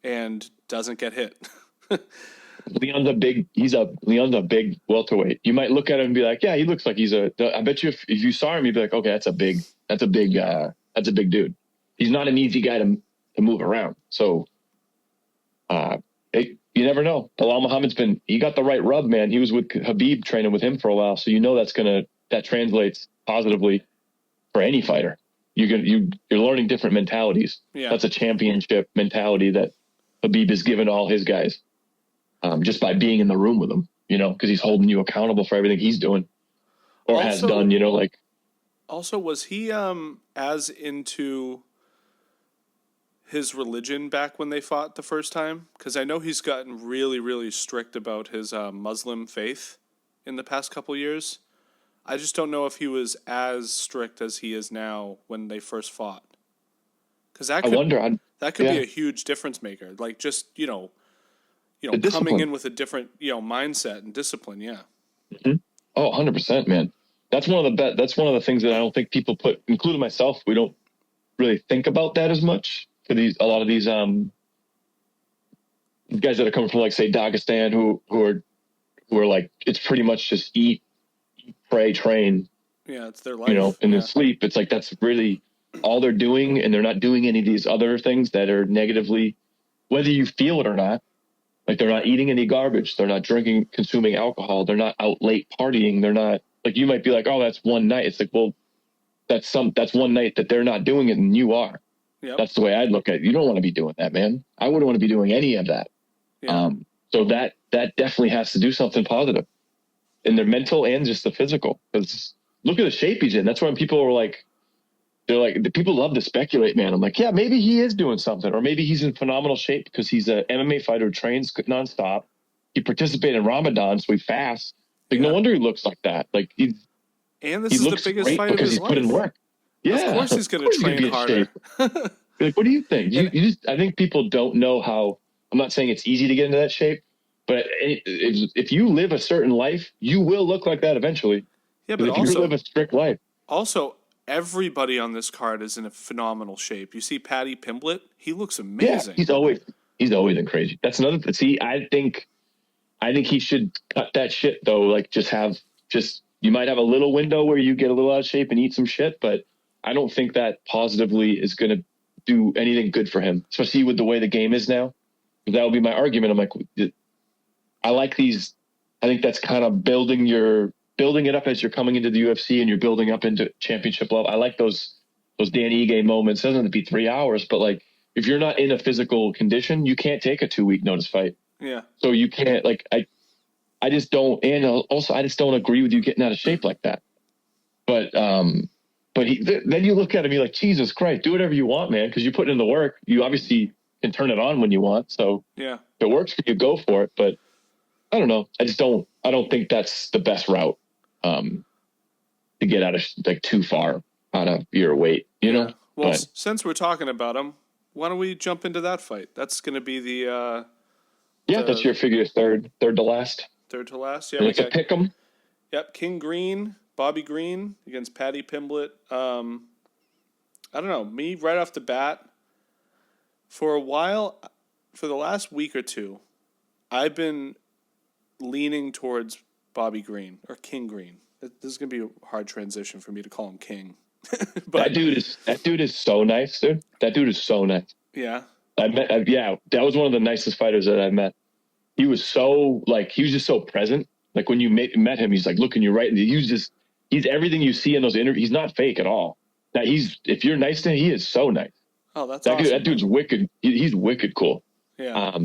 And doesn't get hit. Leon's a big welterweight. You might look at him and be like, yeah, he looks like I bet you if you saw him, you'd be like, okay, that's a big dude. He's not an easy guy to move around. So, you never know. Bilal Muhammad's he got the right rub, man. He was with Habib training with him for a while. So, that translates positively for any fighter. You're learning different mentalities. Yeah. That's a championship mentality that Habib has given all his guys. Just by being in the room with him, because he's holding you accountable for everything he's doing or has done, Also, was he as into his religion back when they fought the first time? Because I know he's gotten really, really strict about his Muslim faith in the past couple years. I just don't know if he was as strict as he is now when they first fought. Because that could be a huge difference maker. Like just, coming in with a different, mindset and discipline. Yeah. Mm-hmm. Oh, 100%, man. that's one of the things that I don't think people put, including myself, we don't really think about that as much for a lot of these guys that are coming from, like, say, Dagestan, who are like, it's pretty much just eat, pray, train, Yeah, it's their life. and Yeah. then sleep. It's like that's really all they're doing, and they're not doing any of these other things that are negatively, whether you feel it or not. Like, they're not eating any garbage, they're not consuming alcohol, they're not out late partying, they're not, like, you might be like, oh, that's one night. It's like, well, that's one night that they're not doing it and you are. Yep. That's the way I'd look at it. You don't want to be doing that, man. I wouldn't want to be doing any of that. Yeah. So that definitely has to do something positive in their mental and just the physical. Because look at the shape he's in. That's when people are like, the people love to speculate, man. I'm like, yeah, maybe he is doing something, or maybe he's in phenomenal shape because he's an MMA fighter who trains nonstop. He participated in Ramadan, so he fasts. Like, no wonder he looks like that. Like, and this is the biggest fight of his life. Put in work. Yeah, of course he's going to train harder. Like, what do you think? I think people don't know how. I'm not saying it's easy to get into that shape, but if you live a certain life, you will look like that eventually. Yeah, but if you live a strict life. Also, everybody on this card is in a phenomenal shape. You see Paddy Pimblett; he looks amazing. Yeah, he's always in crazy. That's another. See, I think he should cut that shit though. Like, you might have a little window where you get a little out of shape and eat some shit, but I don't think that positively is going to do anything good for him, especially with the way the game is now. That would be my argument. I'm like, I like these. I think that's kind of building it up as you're coming into the UFC and you're building up into championship level. I like those Dan Ige moments. It doesn't have to be 3 hours, but like, if you're not in a physical condition, you can't take a 2-week notice fight. Yeah. So you can't, like, I just don't, and also I just don't agree with you getting out of shape like that. But then you look at him, you're like, Jesus Christ, do whatever you want, man, because you put in the work. You obviously can turn it on when you want. So yeah, if it works for you, go for it. But I don't know. I don't think that's the best route to get out of, like, too far out of your weight, you know? Well, since we're talking about him, why don't we jump into that fight? That's going to be the that's your figure third to last. Third to last. Yeah, and it's a pick 'em. Yep, King Green, Bobby Green against Paddy Pimblett. I don't know, me right off the bat, for a while, for the last week or two, I've been leaning towards Bobby Green, or King Green. This is going to be a hard transition for me to call him King. But that dude is so nice, dude. That dude is so nice. Yeah. That was one of the nicest fighters that I met. He was so, like, he was just so present. Like, when you met him, he's like looking you right. He's everything you see in those interviews. He's not fake at all. That if you're nice to him, he is so nice. Oh, that's awesome. That dude's wicked. He's wicked cool. Yeah.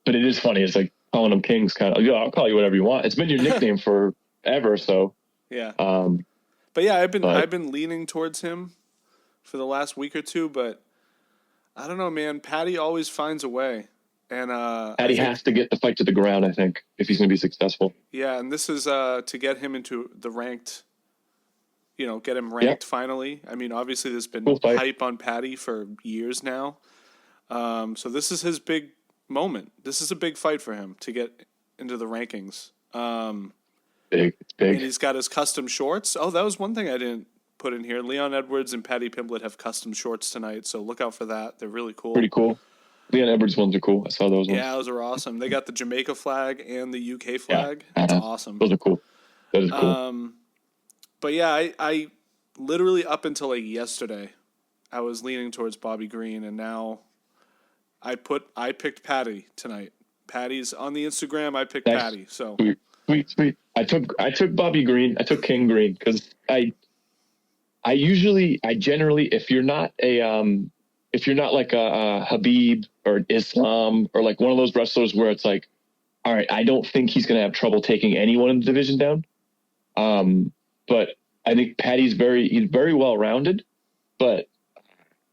But it is funny. It's like calling him Kings kind of. I'll call you whatever you want. It's been your nickname forever. So. Yeah. But yeah, I've been leaning towards him for the last week or two, but I don't know, man. Paddy always finds a way. And Paddy has to get the fight to the ground, I think, if he's going to be successful. Yeah, and this is to get him into the ranked, get him ranked finally. I mean, obviously there's been hype on Paddy for years now. So this is his big moment. This is a big fight for him to get into the rankings. Big. And he's got his custom shorts. Oh, that was one thing I didn't put in here. Leon Edwards and Paddy Pimblett have custom shorts tonight, so look out for that. They're really cool. Pretty cool. Leon Edwards ones are cool. I saw those ones. Yeah, those are awesome. They got the Jamaica flag and the UK flag. Yeah. That's awesome. Those are cool. That is cool. But yeah, I literally up until like yesterday, I was leaning towards Bobby Green, and now I picked Paddy tonight. Paddy's on the Instagram. I picked Paddy. So sweet. I took Bobby Green. I took King Green because I generally, if you're not like a Habib or Islam or like one of those wrestlers where it's like, all right, I don't think he's going to have trouble taking anyone in the division down. But I think Paddy's he's very well rounded, but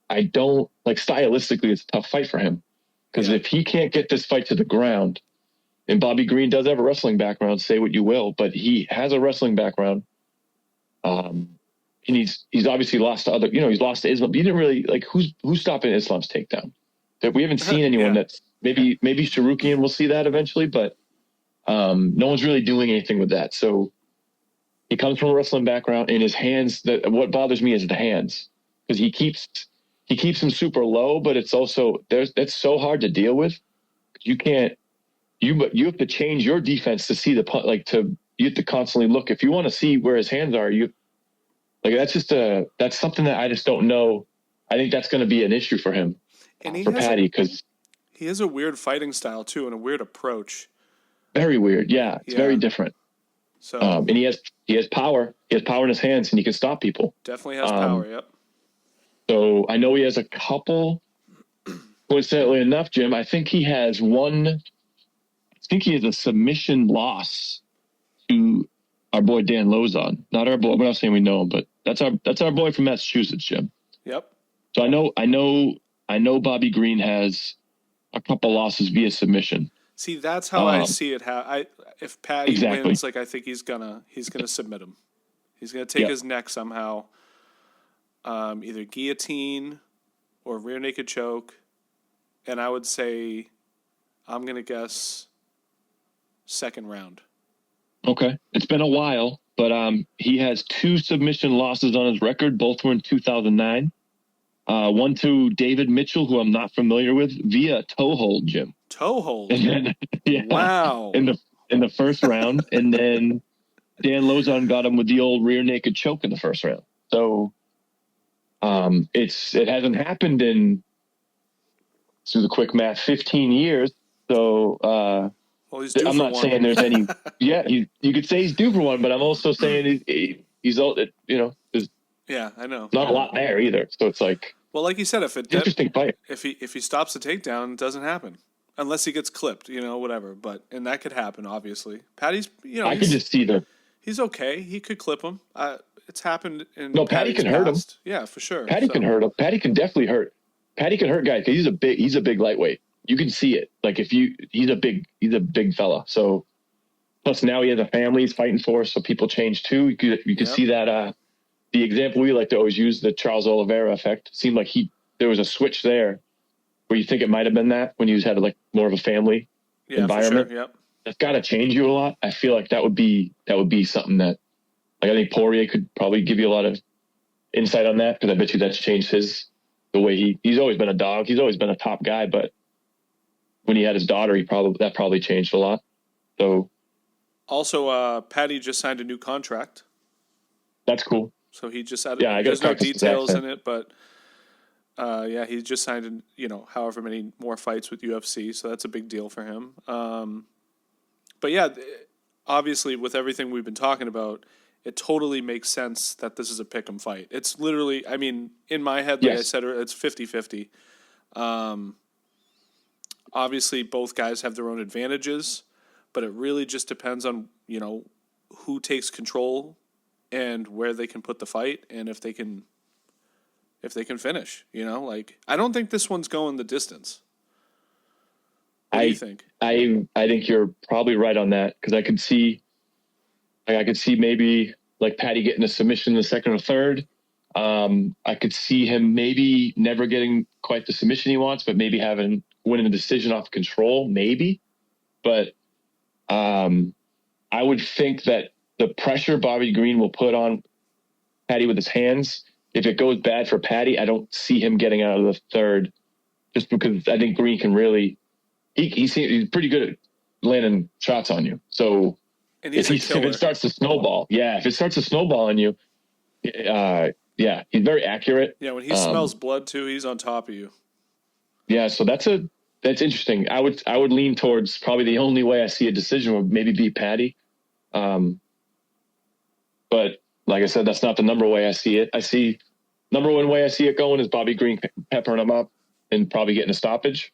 I don't like stylistically, it's a tough fight for him because if he can't get this fight to the ground, and Bobby Green does have a wrestling background, say what you will, but he has a wrestling background. And he's obviously lost to other, he's lost to Islam. But he didn't really like who's stopping Islam's takedown. That we haven't seen anyone that's maybe Sharukian will see that eventually, but no one's really doing anything with that. So He comes from a wrestling background, and his hands. What bothers me is the hands, because he keeps them super low, but it's also that's so hard to deal with. You can't. You have to change your defense to see the punt. You have to constantly look. If you want to see where his hands are, that's something that I just don't know. I think that's going to be an issue for him, And for Patty, because he has a weird fighting style too, and a weird approach. very weird. Yeah, it's very different. So, and he has power. He has power in his hands, and he can stop people. Definitely has power. Yep. So I know he has a couple. Coincidentally enough, Jim, I think he has one. I think he has a submission loss to our boy Dan Lozon. Not our boy. We're not saying we know him, but that's our boy from Massachusetts, Jim. Yep. So I know Bobby Green has a couple losses via submission. See, that's how I see it. If Patty wins, I think he's gonna submit him. He's gonna take his neck somehow, either guillotine or rear naked choke, and I would say, I'm gonna guess second round. Okay, it's been a while, but he has 2 submission losses on his record. Both were in 2009. One to David Mitchell, who I'm not familiar with, via toe hold, Jim. Toe hold. And then, wow. In the first round, and then Dan Lozon got him with the old rear naked choke in the first round. So, it hasn't happened in, through the quick math, 15 years. So, I'm not saying there's any. Yeah, you could say he's due for one, but I'm also saying he's all. There's I know. Not a lot there either. So it's like. Well, like you said, interesting fight. If he stops the takedown, it doesn't happen unless he gets clipped, whatever. And that could happen, obviously. Patty's, I could just see he's okay. He could clip him. It's happened in. No, Patty can hurt him. Yeah, for sure. Patty can hurt him. Patty can definitely hurt. Patty can hurt guys because he's a big lightweight. You can see it. Like he's a big fella. So plus now he has a family he's fighting for. So people change too. You could see that. The example we like to always use, the Charles Oliveira effect, seemed like there was a switch there where you think it might have been that when he had like more of a family environment. For sure, yep. That's got to change you a lot. I feel like that would be something that, like, I think Poirier could probably give you a lot of insight on that, because I bet you that's changed the way he's always been a dog. He's always been a top guy, but when he had his daughter, that probably changed a lot. So also, Patty just signed a new contract. That's cool. So he just added. There's no details in it, but he just signed however many more fights with UFC. So that's a big deal for him. But yeah, obviously with everything we've been talking about, it totally makes sense that this is a pick'em fight. It's literally, in my head, like I said, it's 50-50. Obviously, both guys have their own advantages, but it really just depends on who takes control and where they can put the fight, and if they can finish. I don't think this one's going the distance. What do you think? I think you're probably right on that, because I could see maybe like Patty getting a submission in the second or third. I could see him maybe never getting quite the submission he wants, but maybe winning a decision off control, maybe. But I would think that the pressure Bobby Green will put on Patty with his hands, if it goes bad for Patty, I don't see him getting out of the third, just because I think Green can really he's pretty good at landing shots on you. So if it starts to snowball, if it starts to snowball on you, he's very accurate. Yeah, when he smells blood too, he's on top of you. Yeah, so that's interesting. I would lean towards probably the only way I see a decision would maybe be Patty. But like I said, that's not the number way I see it. I see number one way I see it going is Bobby Green peppering him up and probably getting a stoppage,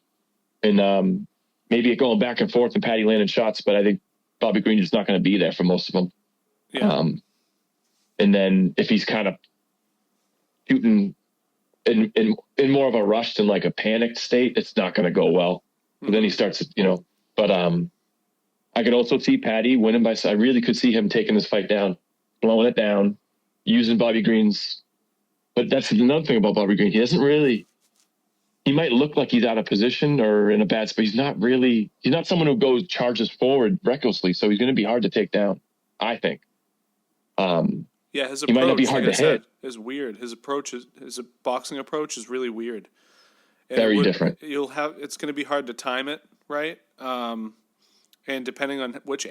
and maybe it going back and forth and Patty landing shots. But I think Bobby Green is not going to be there for most of them. Yeah. And then if he's kind of shooting in more of a rush than like a panicked state, it's not going to go well. Mm-hmm. Then he starts, But I could also see Patty winning I really could see him taking this fight down, blowing it down, using Bobby Green's. But that's another thing about Bobby Green. He might look like he's out of position or in a bad spot. He's not someone who charges forward recklessly. So he's going to be hard to take down, I think. Yeah, his He might not be approach, hard like I to said, hit. is weird. His boxing approach is really weird. And Very different. it's going to be hard to time it, right? And depending on what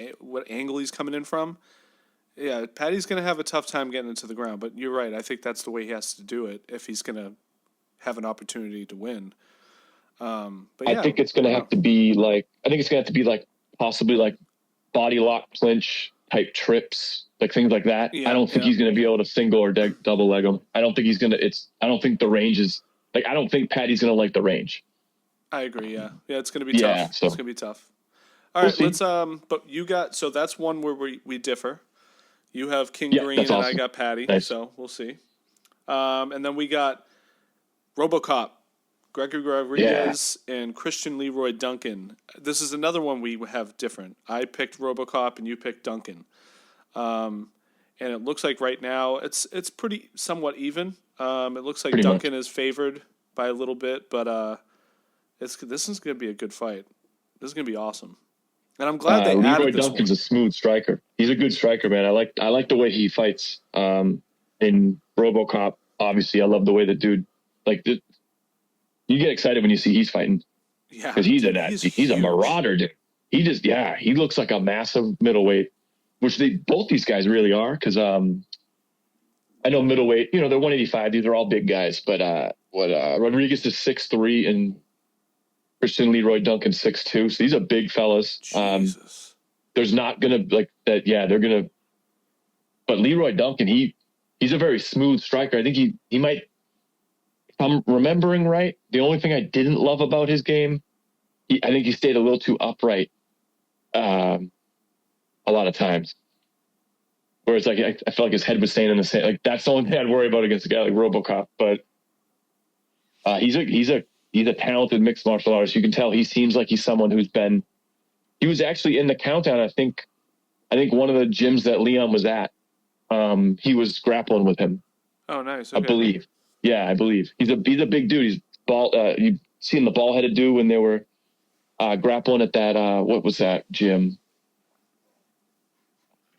angle he's coming in from, yeah, Patty's going to have a tough time getting into the ground. But you're right. I think that's the way he has to do it if he's going to have an opportunity to win. But I yeah, think it's going to have to be like, I think it's going to have to be like possibly like body lock clinch type trips, like things like that. Yeah, I don't think he's going to be able to single or double leg him. I don't think he's going to, I don't think the range is like, I don't think Patty's going to like the range. I agree. Yeah, it's going to be Yeah, tough. so It's going to be tough. All we'll right, see. let's But you got so that's one where we differ. You have King Yeah, Green that's and I awesome. got Patty. Nice. So we'll see. And then we got RoboCop, Gregory Rodriguez, and Christian Leroy Duncan. This is another one we have different. I picked RoboCop and you picked Duncan. And it looks like right now it's pretty somewhat even. It looks like Pretty much. Duncan is favored by a little bit, but this is going to be a good fight. This is going to be awesome. And I'm glad they Leroy added this Duncan's one. a smooth striker. He's a good striker, man. I like the way he fights. In RoboCop, obviously, I love the way the dude you get excited when you see he's fighting Yeah, because he's a marauder, dude. He looks like a massive middleweight, which both these guys really are. Because I know middleweight, they're 185. These are all big guys, but Rodriguez is 6'3" and Christian Leroy Duncan 6'2", so these are big fellas. Jesus. There's not gonna like that. Yeah, they're gonna. But Leroy Duncan, he's a very smooth striker. I think he might. If I'm remembering right, the only thing I didn't love about his game, I think he stayed a little too upright. A lot of times, whereas like I felt like his head was staying in the same. Like that's the only thing I'd worry about against a guy like RoboCop. But he's a talented mixed martial artist. You can tell he seems like he's someone he was actually in the countdown. I think one of the gyms that Leon was at, he was grappling with him. Oh, nice. Okay. I believe. Yeah, I believe. He's a big dude. He's you've seen the ball headed dude when they were grappling at that what was that gym?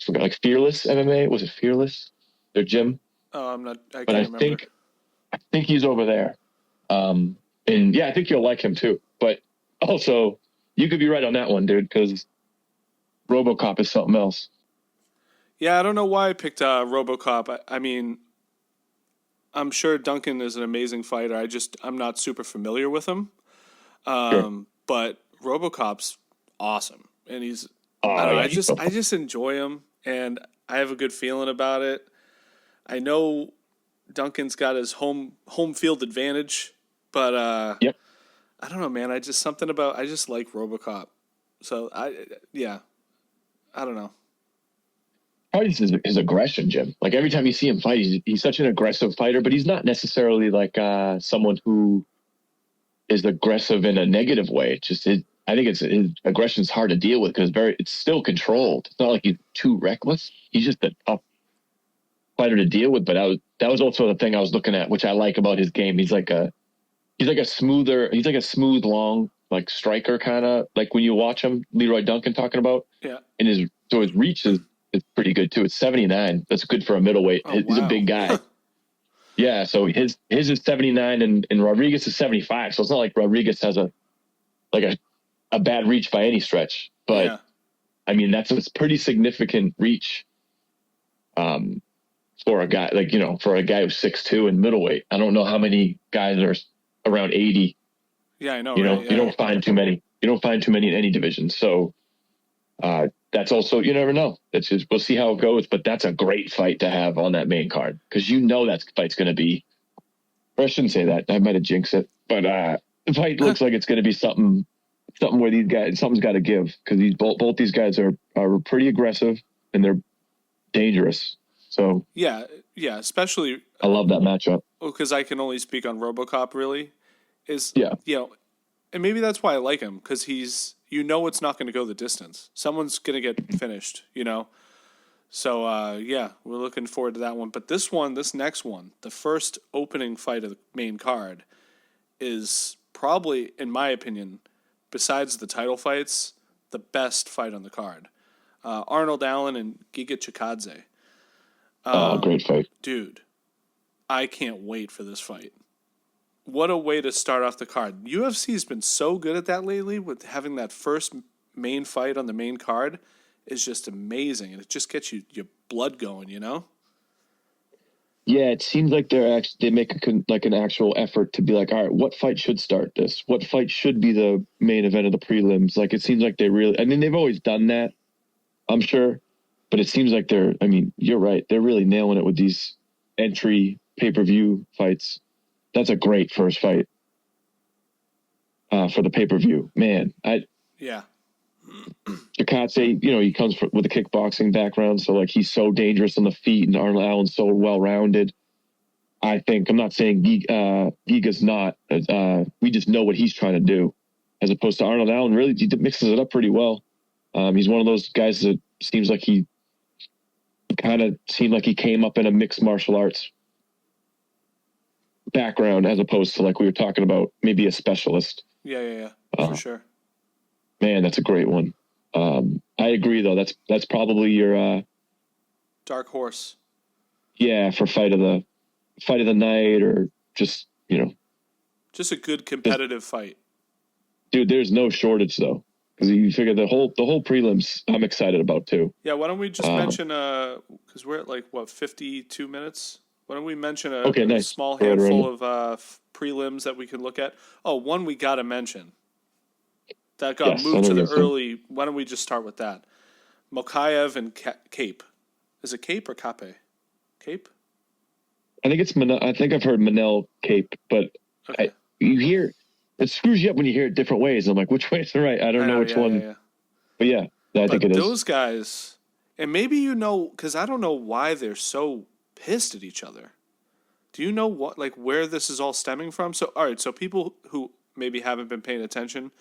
I forgot, like Fearless MMA. Was it Fearless? Their gym? Oh, I But can't remember. I think he's over there. And yeah, I think you'll like him too. But also, you could be right on that one, dude, because RoboCop is something else. Yeah, I don't know why I picked RoboCop. I mean, I'm sure Duncan is an amazing fighter. I'm not super familiar with him. Sure. But RoboCop's awesome, and he's Oh, I don't know. yeah, I just enjoy him, and I have a good feeling about it. I know Duncan's got his home field advantage, but Yep. I don't know, man. I just like RoboCop. So I don't know. Probably his aggression, Jim. Like every time you see him fight, he's such an aggressive fighter, but he's not necessarily like someone who is aggressive in a negative way. I think his aggression's hard to deal with because it's still controlled. It's not like he's too reckless. He's just a tough fighter to deal with. But that was also the thing I was looking at, which I like about his game. He's like a smooth, long, like striker kind of like when you watch him, Leroy Duncan talking about. Yeah. And his reach is pretty good too. It's 79. That's good for a middleweight. Oh, He's a big guy. Yeah. So his is 79 and Rodriguez is 75. So it's not like Rodriguez has a bad reach by any stretch, but yeah. I mean, it's pretty significant reach. For a guy for a guy who's 6'2" and middleweight. I don't know how many guys are around 80. Yeah, I know. You know, right? Yeah. you don't find too many. You don't find too many in any division. So that's also, you never know. We'll see how it goes. But that's a great fight to have on that main card because that fight's going to be. Or I shouldn't say that. I might have jinxed it. But the fight looks like it's going to be something where these guys something's got to give because both these guys are pretty aggressive and they're dangerous. So yeah, especially I love that matchup. because I can only speak on RoboCop. Really, is Yeah. And maybe that's why I like him because it's not going to go the distance. Someone's going to get finished. So we're looking forward to that one. But this next one, the first opening fight of the main card, is probably, in my opinion, besides the title fights, the best fight on the card. Arnold Allen and Giga Chikadze. Great fight. Dude, I can't wait for this fight. What a way to start off the card. UFC's been so good at that lately with having that first main fight on the main card is just amazing. And it just gets your blood going, you know? Yeah, it seems like they make an actual effort to be like, all right, what fight should start this? What fight should be the main event of the prelims? Like, it seems like they really, I mean, they've always done that, I'm sure, but it seems like you're right. They're really nailing it with these entry pay-per-view fights. That's a great first fight for the pay-per-view. Man, Yeah. Jakatse, he comes with a kickboxing background, so like he's so dangerous on the feet, and Arnold Allen's so well-rounded. I think I'm not saying Giga's not. We just know what he's trying to do, as opposed to Arnold Allen. Really, he mixes it up pretty well. He's one of those guys that seems like he kind of seemed like he came up in a mixed martial arts background, as opposed to like we were talking about maybe a specialist. Yeah, for sure. Man, that's a great one. I agree, though. That's probably your dark horse. Yeah, for fight of the night, or just just a good competitive fight. Dude, there's no shortage though, because you figure the whole prelims I'm excited about too. Yeah, why don't we just mention because we're at like 52 minutes. Why don't we mention a small handful of prelims that we can look at? Oh, one we got to mention. That got moved to the early. Why don't we just start with that? Mokaev and Cape. Is it Cape or Cape? Cape? I think it's I think I've heard Manel Cape, but okay. You hear it screws you up when you hear it different ways. I'm like, which way is the right? I don't know which one. Yeah. But yeah, I think it is. Those guys, and maybe because I don't know why they're so pissed at each other. Do you know where this is all stemming from? So, all right, so people who maybe haven't been paying attention.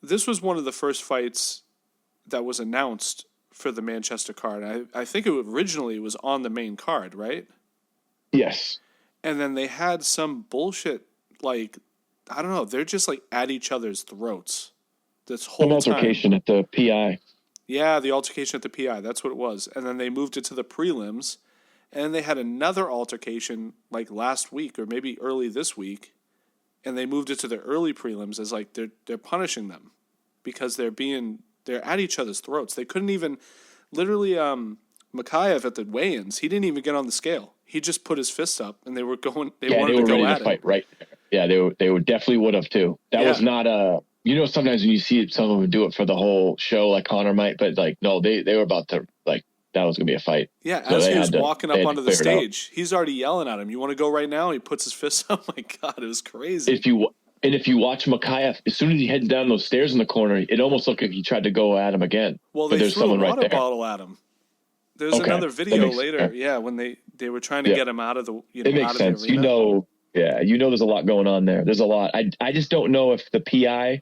This was one of the first fights that was announced for the Manchester card. I think it originally was on the main card, right? Yes. And then they had some bullshit, I don't know, they're just at each other's throats this whole time. Some altercation at the PI. Yeah, the altercation at the PI, that's what it was. And then they moved it to the prelims, and they had another altercation last week or maybe early this week. And they moved it to the early prelims as they're punishing them because they're at each other's throats. They couldn't even literally Mokaev at the weigh-ins, he didn't even get on the scale. He just put his fists up and they wanted to go at it. Fight, right? Yeah, they would definitely would have too. That was not sometimes when you see it, someone would do it for the whole show like Connor might, but no, they were about to that was going to be a fight. Yeah, so as he was walking up onto the stage, he's already yelling at him. You want to go right now? He puts his fists up. Oh, my God, it was crazy. If you watch Mokaev, as soon as he heads down those stairs in the corner, it almost looked like he tried to go at him again. Well, they threw a water bottle at him. There's another video later, when they were trying to get him out of the it makes sense. The arena. There's a lot going on there. There's a lot. I just don't know if the PI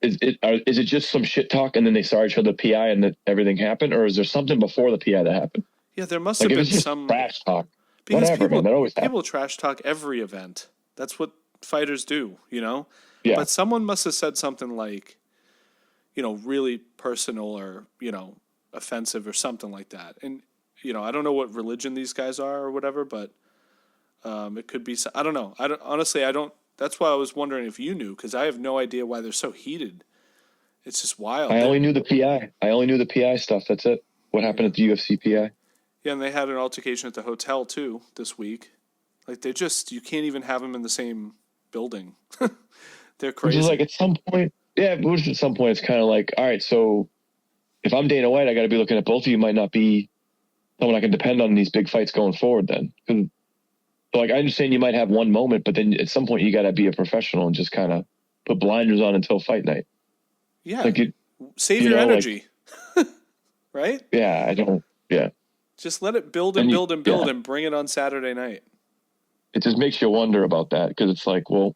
is it just some shit talk and then they saw each other the PI and that everything happened, or is there something before the PI that happened? Yeah, there must have been some trash talk. Because whatever, man. That always happens. People trash talk every event. That's what fighters do, Yeah. But someone must have said something really personal or offensive or something like that. And I don't know what religion these guys are or whatever, but it could be. I don't know. I don't. That's why I was wondering if you knew, because I have no idea why they're so heated. It's just wild. I only knew the PI. I only knew the PI stuff. That's it. What happened at the UFC PI? Yeah, and they had an altercation at the hotel too this week. You can't even have them in the same building. They're crazy. Which is at some point, at some point it's kind of all right, so if I'm Dana White, I got to be looking at both of you. Might not be someone I can depend on in these big fights going forward then. So I understand you might have one moment, but then at some point you got to be a professional and just kind of put blinders on until fight night. Yeah. Save your energy. Right? Yeah, I don't. Yeah. Just let it build and build and build and bring it on Saturday night. It just makes you wonder about that because it's well,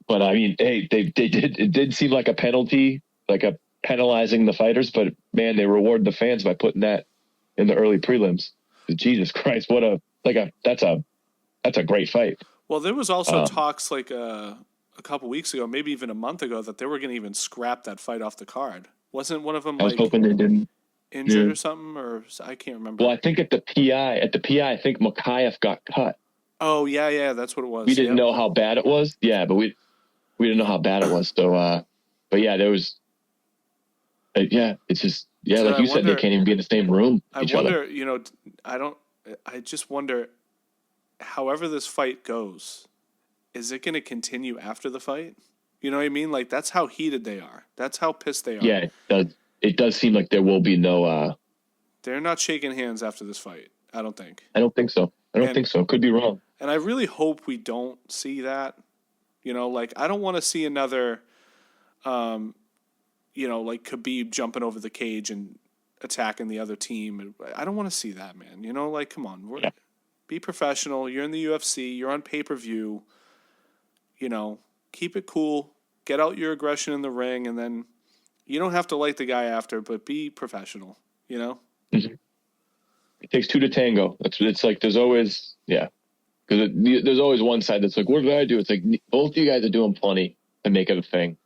but I mean, hey, they did. It did seem like a penalty, a penalizing the fighters, but man, they reward the fans by putting that in the early prelims. Jesus Christ, that's a great fight. Well, there was also talks a couple weeks ago, maybe even a month ago, that they were going to even scrap that fight off the card. Wasn't one of them I was hoping they didn't. injured or something, or I can't remember. Well, I think at the PI, I think Makayev got cut. Oh yeah, that's what it was. We didn't know how bad it was. Yeah, but we didn't know how bad it was. So, but yeah, there was. It's just So like you said, they can't even be in the same room. I wonder, I just wonder, however this fight goes, is it going to continue after the fight? You know what I mean? Like, that's how heated they are. That's how pissed they are. Yeah, it does seem like there will be no. They're not shaking hands after this fight. I don't think. I don't think so. Could be wrong. And I really hope we don't see that. Like, I don't want to see another, like Khabib jumping over the cage and attacking the other team. I don't want to see that, man. Like, come on. Be professional. You're in the UFC. You're on pay-per-view. Keep it cool. Get out your aggression in the ring, and then you don't have to like the guy after, but be professional, Mm-hmm. It takes two to tango. It's like there's always, because there's always one side that's like, what did I do? It's like both of you guys are doing plenty to make it a thing.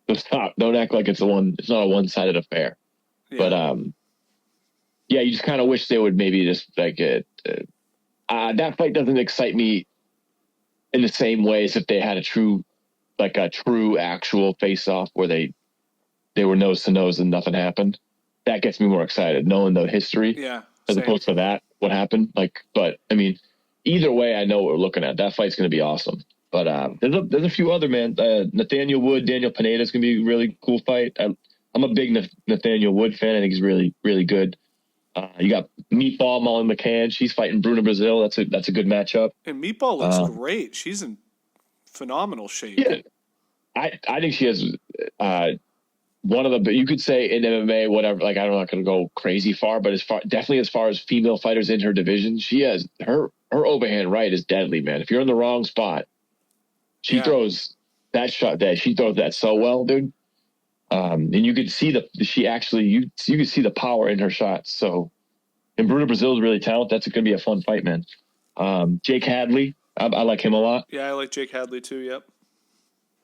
So stop. Don't act like it's not a one-sided affair. Yeah. But you just kind of wish they would maybe just like that fight doesn't excite me in the same way as if they had a true actual face-off where they were nose to nose and nothing happened. That gets me more excited, knowing the history. Yeah. As opposed to that, what happened. But I mean, either way, I know what we're looking at. That fight's going to be awesome. But there's a few other, man. Nathaniel Wood, Daniel Pineda is going to be a really cool fight. I'm a big Nathaniel Wood fan. I think he's really, really good. You got Meatball, Molly McCann. She's fighting Bruna Brazil. That's a good matchup. And Meatball looks great. She's in phenomenal shape. Yeah, I think she has one of the, you could say in MMA, whatever. Like, I'm not going to go crazy far, but definitely as far as female fighters in her division, she has her overhand right is deadly, man. If you're in the wrong spot, she throws that shot. She throws that so well, dude. And you could see you could see the power in her shots. So, and Bruna Brazil is really talented. That's going to be a fun fight, man. Jake Hadley, I like him a lot. Yeah, I like Jake Hadley too. Yep.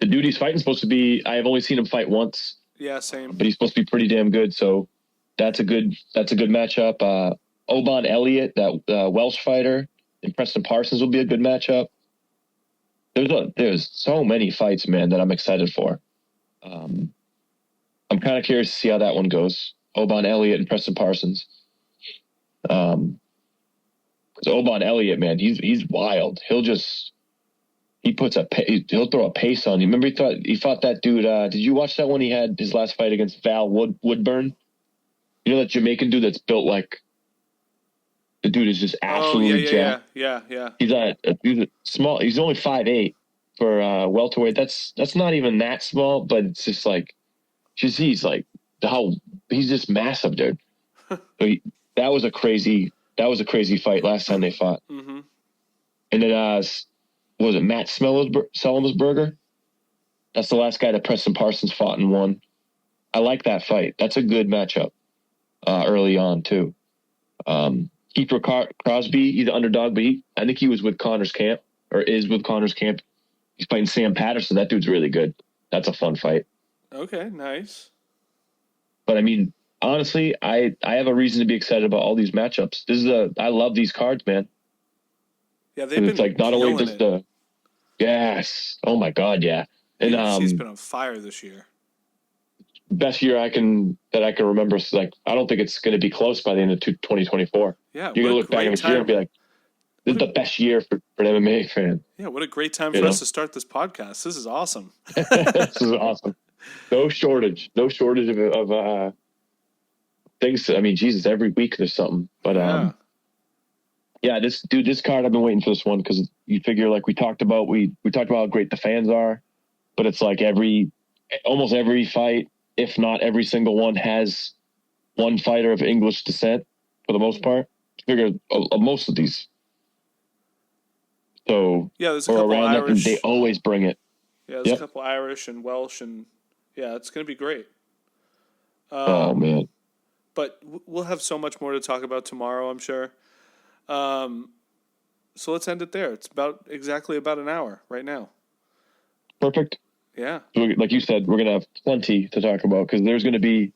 The dude he's fighting is supposed to be. I have only seen him fight once. Yeah, same. But he's supposed to be pretty damn good. So that's a good matchup. Oban Elliott, that Welsh fighter, and Preston Parsons will be a good matchup. There's so many fights, man, that I'm excited for. I'm kind of curious to see how that one goes. Oban Elliott and Preston Parsons. Because Oban Elliott, man, he's wild. He'll throw a pace on you. Remember he fought that dude. Did you watch that one? He had his last fight against Val Woodburn. You know that Jamaican dude that's built like the dude is just absolutely jacked. Yeah. He's a small. He's only 5'8" for welterweight. That's not even that small, but it's just like, he's like he's just massive, dude. So that was a crazy fight last time they fought. Mm-hmm. And then was it Matt Sellemsberger? That's the last guy that Preston Parsons fought and won. I like that fight. That's a good matchup early on, too. Kiefer Crosby, he's an underdog, but I think he was with Connor's camp, or is with Connor's camp. He's fighting Sam Patterson. That dude's really good. That's a fun fight. Okay, nice. But, I mean, honestly, I have a reason to be excited about all these matchups. I love these cards, man. Yeah, they've been it's like not only just the yes, oh my god, yeah, and she's been on fire this year. Best year I can remember. So like, I don't think it's going to be close by the end of 2024. Yeah, you're gonna look back at this year and be like, "This is the best year for an MMA fan." Yeah, what a great time for us to start this podcast. This is awesome. This is awesome. No shortage of things. I mean, Jesus, every week there's something. But yeah, this card, I've been waiting for this one because you figure, like we talked about how great the fans are, but it's like almost every fight, if not every single one, has one fighter of English descent for the most part. I figure most of these. So yeah, there's a couple Irish. They always bring it. Yeah, there's a couple Irish and Welsh, and yeah, it's going to be great. Oh man! But we'll have so much more to talk about tomorrow, I'm sure. So let's end it there. It's exactly about an hour right now. Perfect. Yeah. So like you said, we're gonna have plenty to talk about because there's gonna be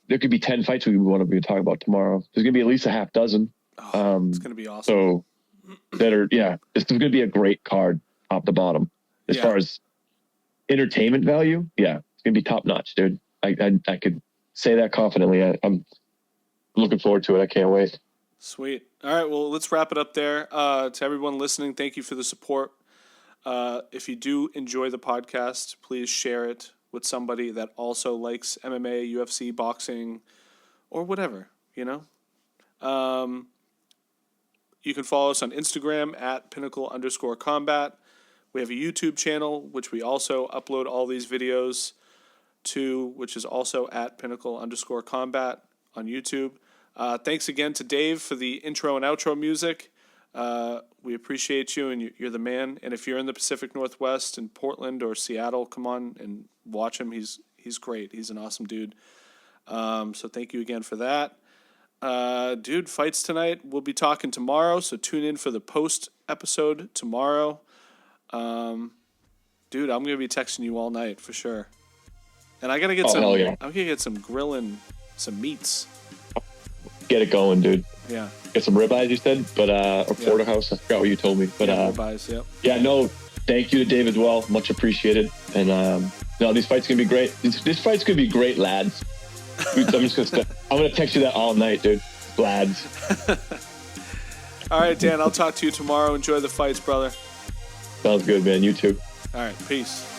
there could be 10 fights we want to be talking about tomorrow. There's going to be at least a half dozen. It's going to be awesome. So this is going to be a great card, top to bottom. As far as entertainment value, it's going to be top notch, dude. I could say that confidently. I'm looking forward to it. I can't wait. Sweet. All right, well, let's wrap it up there. To everyone listening, thank you for the support. If you do enjoy the podcast, please share it with somebody that also likes MMA, UFC, boxing, or whatever, you know? You can follow us on Instagram at Pinnacle_combat. We have a YouTube channel, which we also upload all these videos to, which is also at Pinnacle_combat on YouTube. Thanks again to Dave for the intro and outro music. We appreciate you, and you're the man. And if you're in the Pacific Northwest in Portland or Seattle, come on and watch him. He's great. He's an awesome dude. So thank you again for that. Dude, fights tonight. We'll be talking tomorrow, so tune in for the post episode tomorrow. Dude, I'm gonna be texting you all night for sure. And I gotta get I'm gonna get some grilling, some meats. Get it going, dude. Yeah. Get some ribeyes, you said, but or porterhouse. I forgot what you told me, but ribeyes. Yep. Yeah, no. Thank you to Dave as well. Much appreciated. And no, these fights gonna be great. This fight's gonna be great, lads. I'm gonna text you that all night, dude. Lads. All right, Dan. I'll talk to you tomorrow. Enjoy the fights, brother. Sounds good, man. You too. All right. Peace.